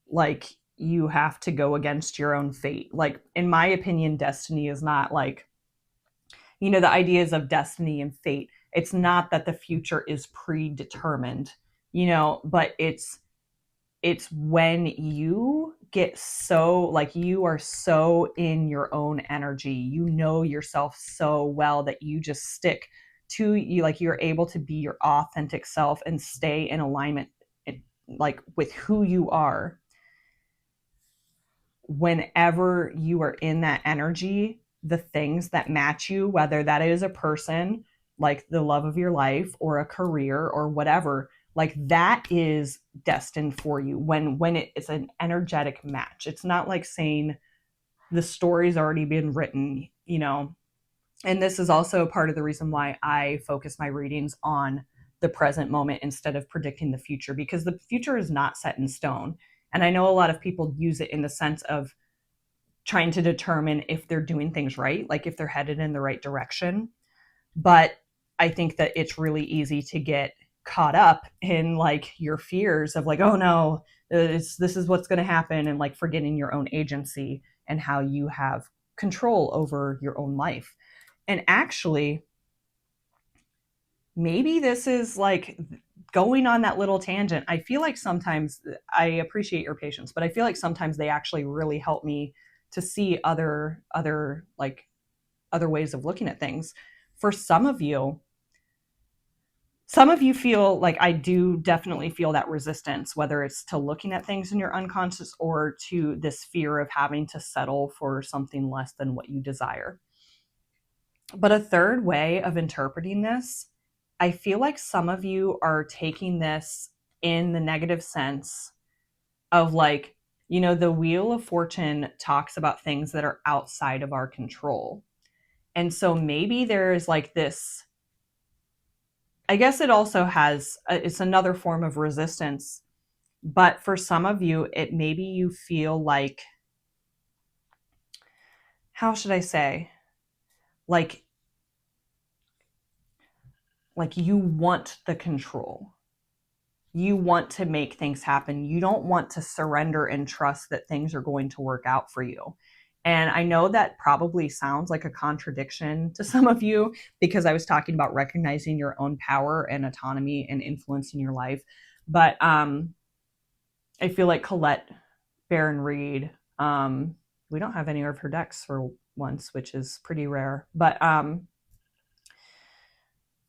Like, you have to go against your own fate. Like, in my opinion, destiny is not like, the ideas of destiny and fate. It's not that the future is predetermined, but it's when you get so, like, you are so in your own energy, yourself so well that you just stick to you, like, you're able to be your authentic self and stay in alignment, like, with who you are. Whenever you are in that energy, the things that match you, whether that is a person, like the love of your life, or a career, or whatever, like, that is destined for you when it's an energetic match. It's not like saying the story's already been written, And this is also part of the reason why I focus my readings on the present moment instead of predicting the future, because the future is not set in stone. And I know a lot of people use it in the sense of trying to determine if they're doing things right, like if they're headed in the right direction. But I think that it's really easy to get caught up in, like, your fears of, like, oh no, this is what's going to happen, and, like, forgetting your own agency and how you have control over your own life. And actually, maybe this is like going on that little tangent. I feel like sometimes, I appreciate your patience, but I feel like sometimes they actually really help me to see other ways of looking at things. For some of you feel like, I do definitely feel that resistance, whether it's to looking at things in your unconscious, or to this fear of having to settle for something less than what you desire. But a third way of interpreting this, I feel like some of you are taking this in the negative sense of, like, the Wheel of Fortune talks about things that are outside of our control. And so maybe there's like this, I guess it also has, it's another form of resistance. But for some of you, it maybe you feel like, how should I say, like you want the control. You want to make things happen. You don't want to surrender and trust that things are going to work out for you. And I know that probably sounds like a contradiction to some of you, because I was talking about recognizing your own power and autonomy and influence in your life. But I feel like Colette Baron Reed, we don't have any of her decks for once, which is pretty rare, but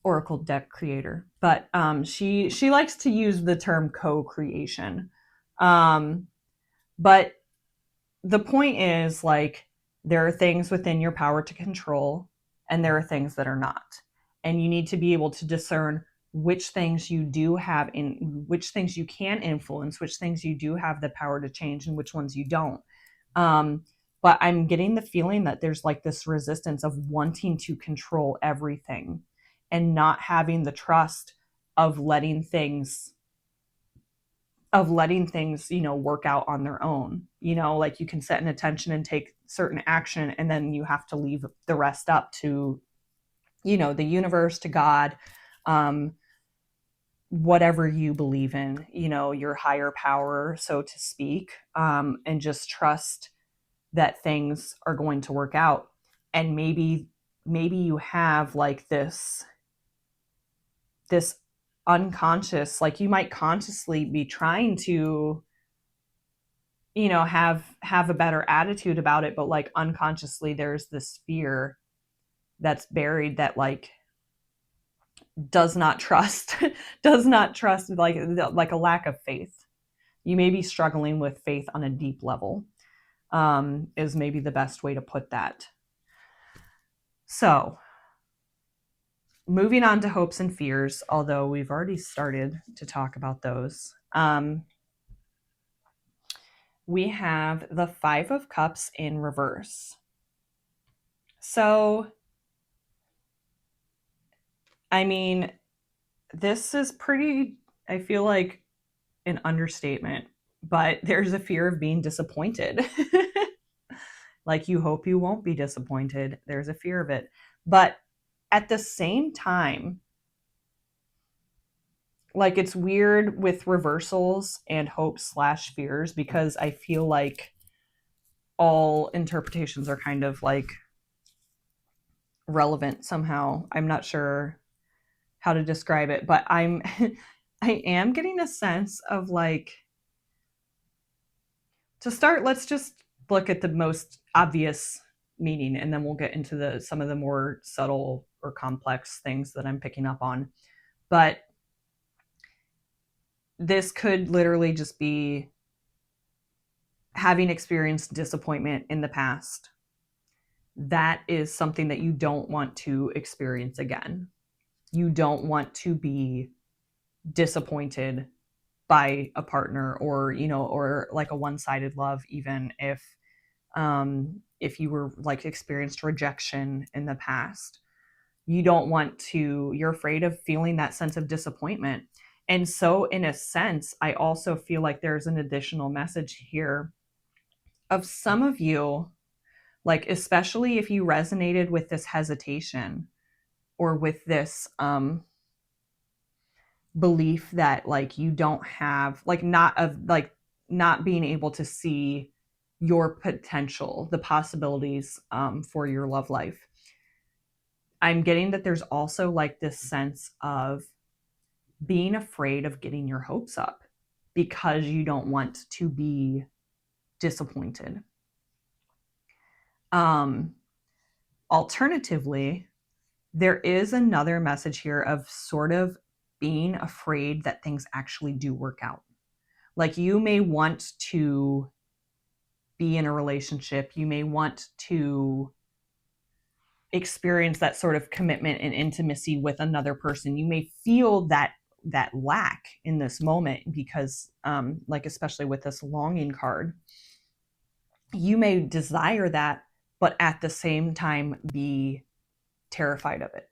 Oracle deck creator, but she likes to use the term co-creation. But the point is, like, there are things within your power to control, and there are things that are not. And you need to be able to discern which things you do have, in which things you can influence, which things you do have the power to change, and which ones you don't. But I'm getting the feeling that there's like this resistance of wanting to control everything and not having the trust of letting things work out on their own. Like, you can set an intention and take certain action, and then you have to leave the rest up to the universe, to God, whatever you believe in, your higher power, so to speak, and just trust that things are going to work out. And maybe you have like this unconscious, like, you might consciously be trying to have a better attitude about it, but like unconsciously there's this fear that's buried that, like, does not trust like a lack of faith. You may be struggling with faith on a deep level, is maybe the best way to put that. So, moving on to hopes and fears, although we've already started to talk about those. we have the Five of Cups in reverse. So, I mean, this is pretty, I feel like, an understatement, but there's a fear of being disappointed. Like, you hope you won't be disappointed. There's a fear of it. But at the same time, like, it's weird with reversals and hopes/fears, because I feel like all interpretations are kind of like relevant somehow. I'm not sure how to describe it, but I am getting a sense of, like, to start, let's just look at the most obvious meaning, and then we'll get into some of the more subtle or complex things that I'm picking up on. But this could literally just be having experienced disappointment in the past. That is something that you don't want to experience again. You don't want to be disappointed by a partner, or, you know, or like a one-sided love, even if you were like experienced rejection in the past. You don't want to, you're afraid of feeling that sense of disappointment. And so in a sense, I also feel like there's an additional message here of some of you, like, especially if you resonated with this hesitation or with this belief that, like, you don't have, like, not being able to see your potential, the possibilities for your love life. I'm getting that there's also like this sense of being afraid of getting your hopes up because you don't want to be disappointed. Alternatively, there is another message here of sort of being afraid that things actually do work out. Like, you may want to be in a relationship, you may want to experience that sort of commitment and intimacy with another person. You may feel that lack in this moment because, like, especially with this longing card, you may desire that, but at the same time be terrified of it.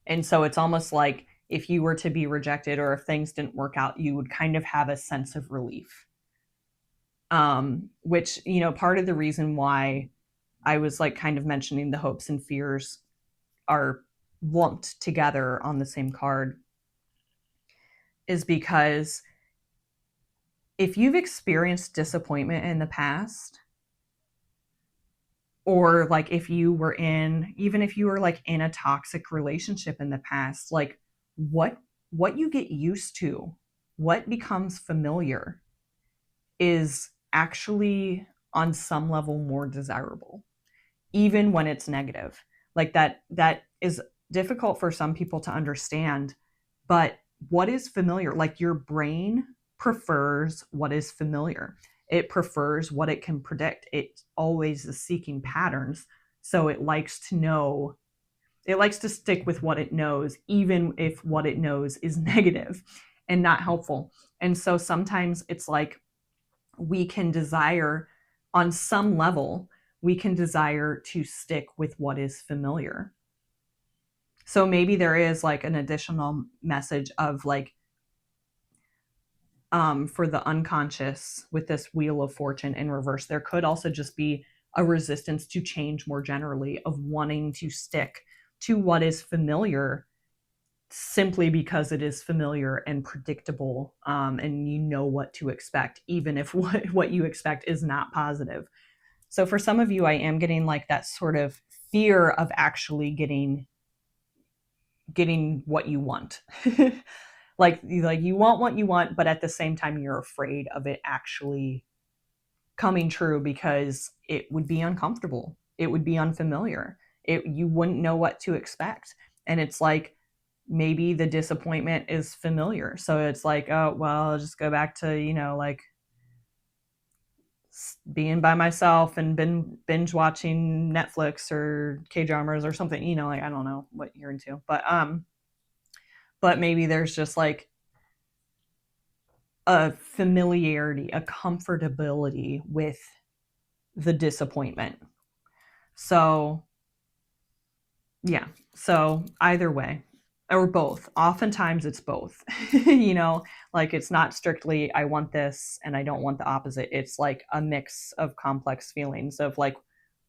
And so it's almost like if you were to be rejected or if things didn't work out, you would kind of have a sense of relief. Which, you know, part of the reason why I was like kind of mentioning the hopes and fears are lumped together on the same card is because if you've experienced disappointment in the past, or like if you were even if you were like in a toxic relationship in the past, like what you get used to, what becomes familiar is actually on some level more desirable, even when it's negative. Like that is difficult for some people to understand, but what is familiar, like your brain prefers what is familiar. It prefers what it can predict. It always is seeking patterns. So it likes to stick with what it knows, even if what it knows is negative and not helpful. And so sometimes it's like we can desire, on some level, we can desire to stick with what is familiar. So maybe there is like an additional message of like, for the unconscious with this Wheel of Fortune in reverse, there could also just be a resistance to change more generally, of wanting to stick to what is familiar simply because it is familiar and predictable, and you know what to expect, even if what you expect is not positive. So for some of you, I am getting like that sort of fear of actually getting what you want. like you want what you want, but at the same time you're afraid of it actually coming true because it would be uncomfortable. It would be unfamiliar. You wouldn't know what to expect. And it's like, maybe the disappointment is familiar. So it's like, oh, well, I'll just go back to, you know, like being by myself and binge watching Netflix or K-dramas or something, you know, like, I don't know what you're into, but maybe there's just like a familiarity, a comfortability with the disappointment. So yeah, so either way, or both. Oftentimes it's both. You know, like it's not strictly I want this and I don't want the opposite. It's like a mix of complex feelings of like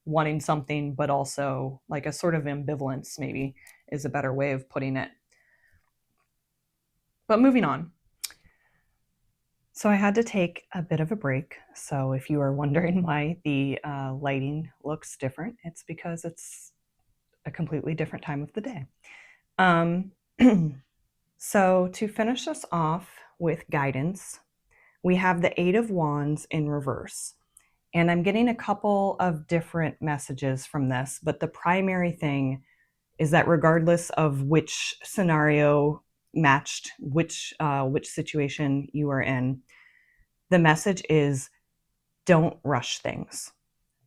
wanting something, but also like a sort of ambivalence, maybe is a better way of putting it. But moving on. So I had to take a bit of a break. So if you are wondering why the lighting looks different, it's because it's a completely different time of the day. So to finish us off with guidance, we have the Eight of Wands in reverse. And I'm getting a couple of different messages from this, but the primary thing is that regardless of which scenario matched, which situation you are in, the message is don't rush things.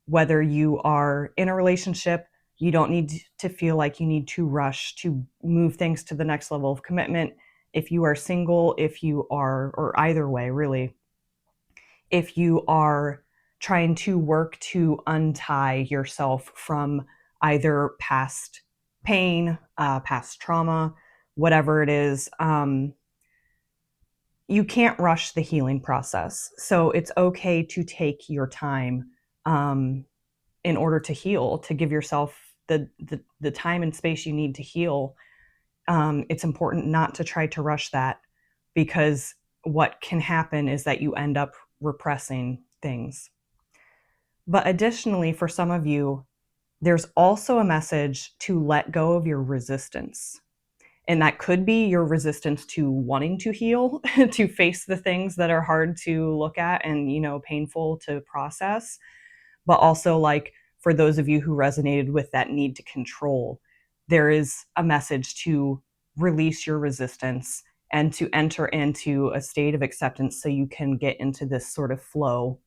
Whether you are in a relationship, you don't need to feel like you need to rush to move things to the next level of commitment. If you are single, if you are, or either way, really, if you are trying to work to untie yourself from either past pain, past trauma, whatever it is, you can't rush the healing process. So it's okay to take your time in order to heal, to give yourself the time and space you need to heal. It's important not to try to rush that, because what can happen is that you end up repressing things. But additionally, for some of you, there's also a message to let go of your resistance. And that could be your resistance to wanting to heal, to face the things that are hard to look at and, you know, painful to process. But also, like, for those of you who resonated with that need to control, there is a message to release your resistance and to enter into a state of acceptance so you can get into this sort of flow,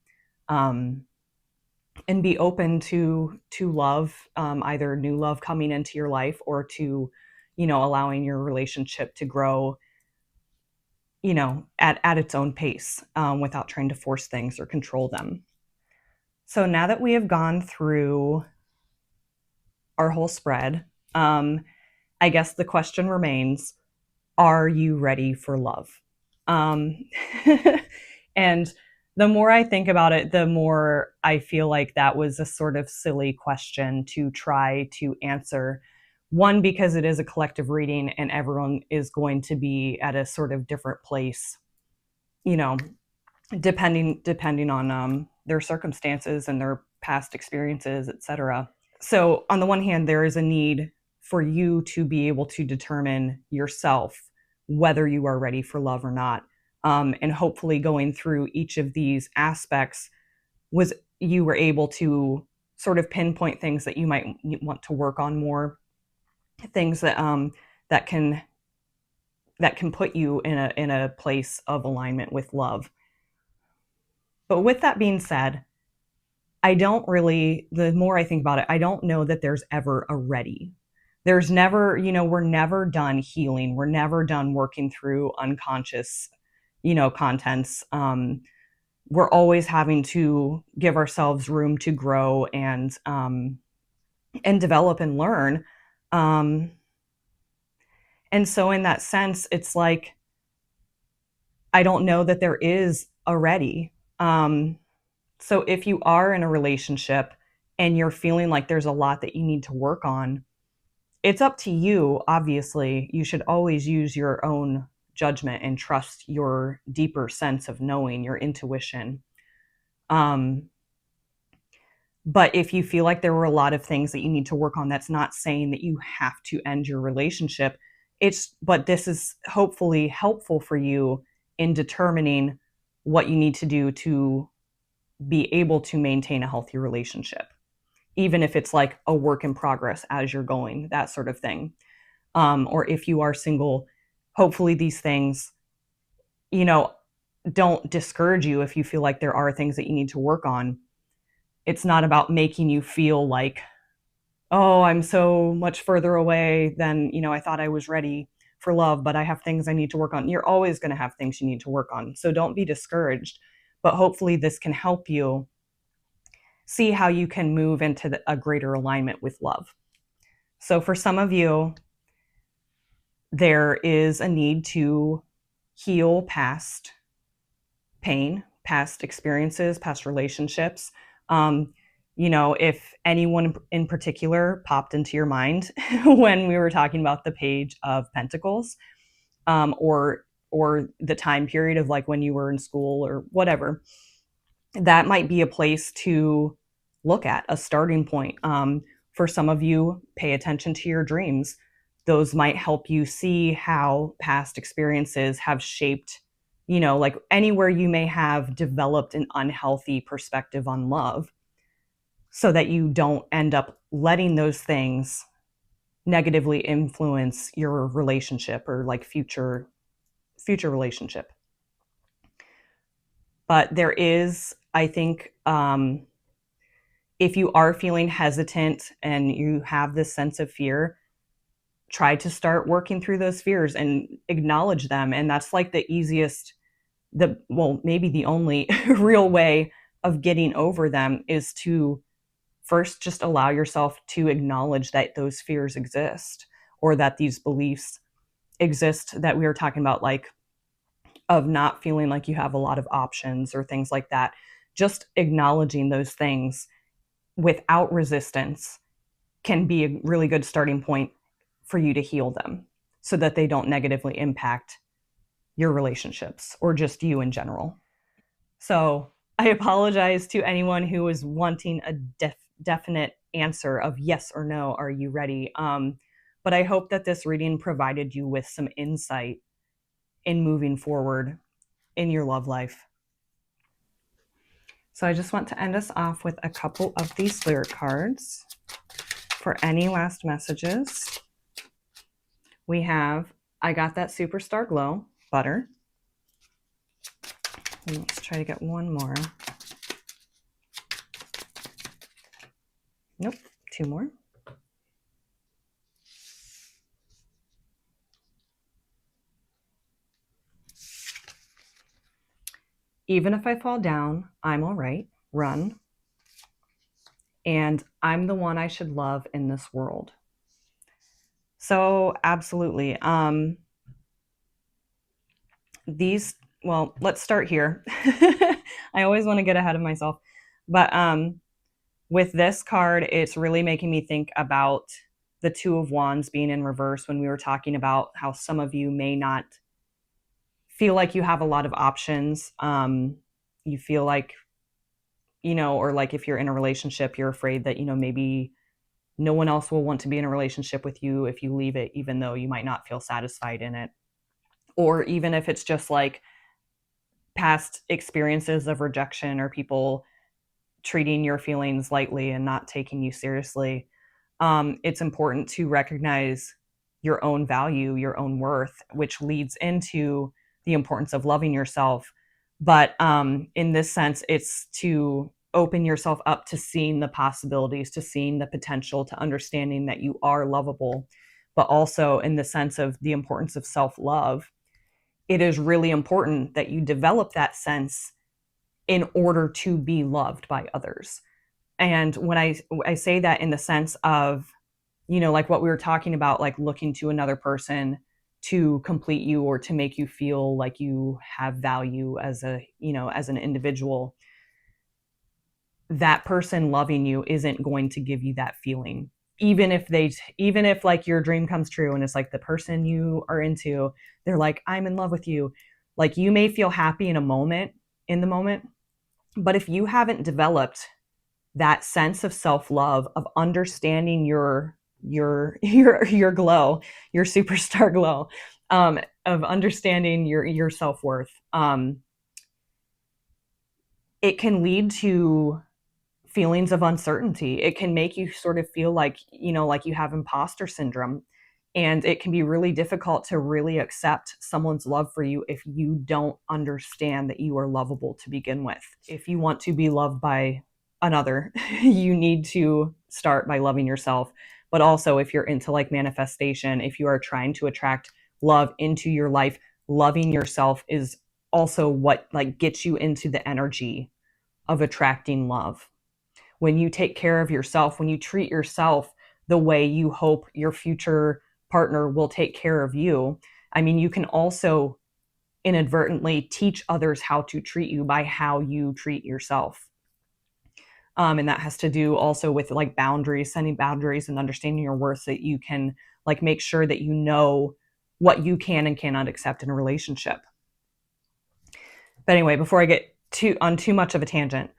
and be open to love, either new love coming into your life or to, you know, allowing your relationship to grow, you know, at its own pace, without trying to force things or control them. So now that we have gone through our whole spread, I guess the question remains, are you ready for love? And the more I think about it, the more I feel like that was a sort of silly question to try to answer. One, because it is a collective reading and everyone is going to be at a sort of different place, you know, depending on their circumstances and their past experiences, etc. So on the one hand, there is a need for you to be able to determine yourself whether you are ready for love or not. And hopefully going through each of these aspects you were able to sort of pinpoint things that you might want to work on more, things that that can put you in a place of alignment with love. But with that being said, the more I think about it, I don't know that there's ever a ready. There's never, you know, we're never done healing. We're never done working through unconscious, you know, contents. We're always having to give ourselves room to grow and develop and learn. And so in that sense, it's like, I don't know that there is a ready. So if you are in a relationship and you're feeling like there's a lot that you need to work on, it's up to you. Obviously, you should always use your own judgment and trust your deeper sense of knowing, your intuition. But if you feel like there were a lot of things that you need to work on, that's not saying that you have to end your relationship. But this is hopefully helpful for you in determining what you need to do to be able to maintain a healthy relationship, even if it's like a work in progress as you're going, that sort of thing. Or if you are single, hopefully these things, you know, don't discourage you if you feel like there are things that you need to work on. It's not about making you feel like, oh, I'm so much further away than, you know, I thought I was ready for love, but I have things I need to work on. You're always going to have things you need to work on. So don't be discouraged. But hopefully this can help you see how you can move into a greater alignment with love. So for some of you, there is a need to heal past pain, past experiences, past relationships. If anyone in particular popped into your mind when we were talking about the Page of Pentacles, or the time period of like when you were in school or whatever, that might be a place to look at, a starting point. For some of you, pay attention to your dreams. Those might help you see how past experiences have shaped, like anywhere you may have developed an unhealthy perspective on love, so that you don't end up letting those things negatively influence your relationship or like future relationship. But there is, I think, if you are feeling hesitant and you have this sense of fear, try to start working through those fears and acknowledge them. And that's like the easiest, maybe the only real way of getting over them is to first just allow yourself to acknowledge that those fears exist, or that these beliefs exist that we were talking about, like of not feeling like you have a lot of options or things like that. Just acknowledging those things without resistance can be a really good starting point for you to heal them, so that they don't negatively impact your relationships or just you in general. So I apologize to anyone who was wanting a definite answer of yes or no, are you ready? But I hope that this reading provided you with some insight in moving forward in your love life. So I just want to end us off with a couple of these spirit cards for any last messages. We have, I got that Superstar Glow butter. And let's try to get one more. Nope, two more. Even if I fall down, I'm all right. Run. And I'm the one I should love in this world. So absolutely. Let's start here. I always want to get ahead of myself. But with this card, it's really making me think about the Two of Wands being in reverse, when we were talking about how some of you may not feel like you have a lot of options. You feel like, or like if you're in a relationship, you're afraid that, maybe no one else will want to be in a relationship with you if you leave it, even though you might not feel satisfied in it. Or even if it's just like past experiences of rejection or people treating your feelings lightly and not taking you seriously. It's important to recognize your own value, your own worth, which leads into the importance of loving yourself. But in this sense, it's to open yourself up to seeing the possibilities, to seeing the potential, to understanding that you are lovable, but also in the sense of the importance of self-love. It is really important that you develop that sense in order to be loved by others. And when I say that in the sense of, like what we were talking about, like looking to another person to complete you or to make you feel like you have value as an individual, that person loving you isn't going to give you that feeling. Even if like your dream comes true and it's like the person you are into, they're like, I'm in love with you. Like you may feel happy in the moment, but if you haven't developed that sense of self-love, of understanding your glow, your superstar glow, of understanding your self-worth, it can lead to feelings of uncertainty. It can make you sort of feel like, like you have imposter syndrome. And it can be really difficult to really accept someone's love for you if you don't understand that you are lovable to begin with. If you want to be loved by another, you need to start by loving yourself. But also if you're into like manifestation, if you are trying to attract love into your life. Loving yourself is also what like gets you into the energy of attracting love. When you take care of yourself, when you treat yourself the way you hope your future partner will take care of you, I mean, you can also inadvertently teach others how to treat you by how you treat yourself. And that has to do also with like boundaries, setting boundaries and understanding your worth, so that you can like make sure that you know what you can and cannot accept in a relationship. But anyway, before I get too much of a tangent,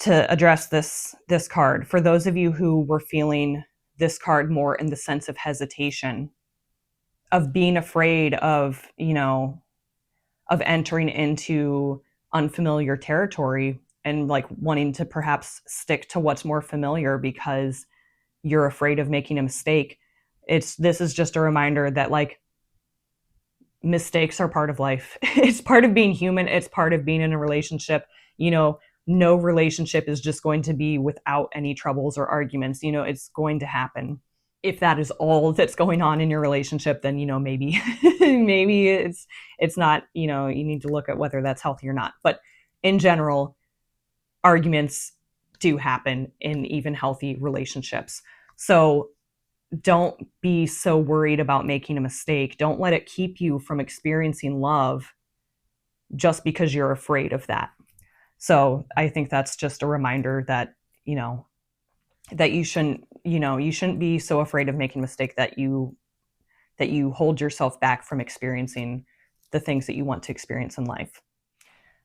to address this card, for those of you who were feeling this card more in the sense of hesitation, of being afraid of, of entering into unfamiliar territory and like wanting to perhaps stick to what's more familiar because you're afraid of making a mistake, this is just a reminder that like mistakes are part of life. It's part of being human. It's part of being in a relationship. No relationship is just going to be without any troubles or arguments. It's going to happen. If that is all that's going on in your relationship, then maybe maybe it's not, you need to look at whether that's healthy or not. But in general, arguments do happen in even healthy relationships. So don't be so worried about making a mistake. Don't let it keep you from experiencing love just because you're afraid of that. So I think that's just a reminder that, that you shouldn't be so afraid of making a mistake that you hold yourself back from experiencing the things that you want to experience in life.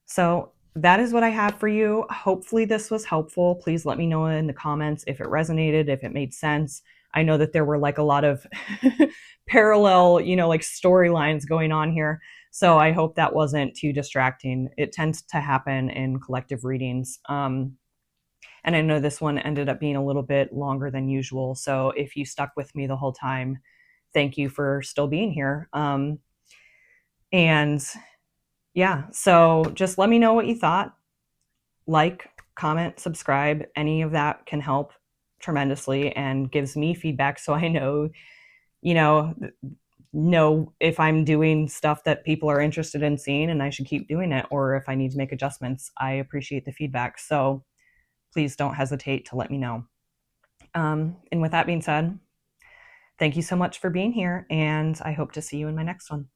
So that is what I have for you. Hopefully this was helpful. Please let me know in the comments if it resonated, if it made sense. I know that there were like a lot of parallel, like storylines going on here. So I hope that wasn't too distracting. It tends to happen in collective readings. And I know this one ended up being a little bit longer than usual. So if you stuck with me the whole time, thank you for still being here. And yeah, so just let me know what you thought. Like, comment, subscribe. Any of that can help tremendously and gives me feedback, so I know, if I'm doing stuff that people are interested in seeing and I should keep doing it, or if I need to make adjustments. I appreciate the feedback. So please don't hesitate to let me know. And with that being said, thank you so much for being here, and I hope to see you in my next one.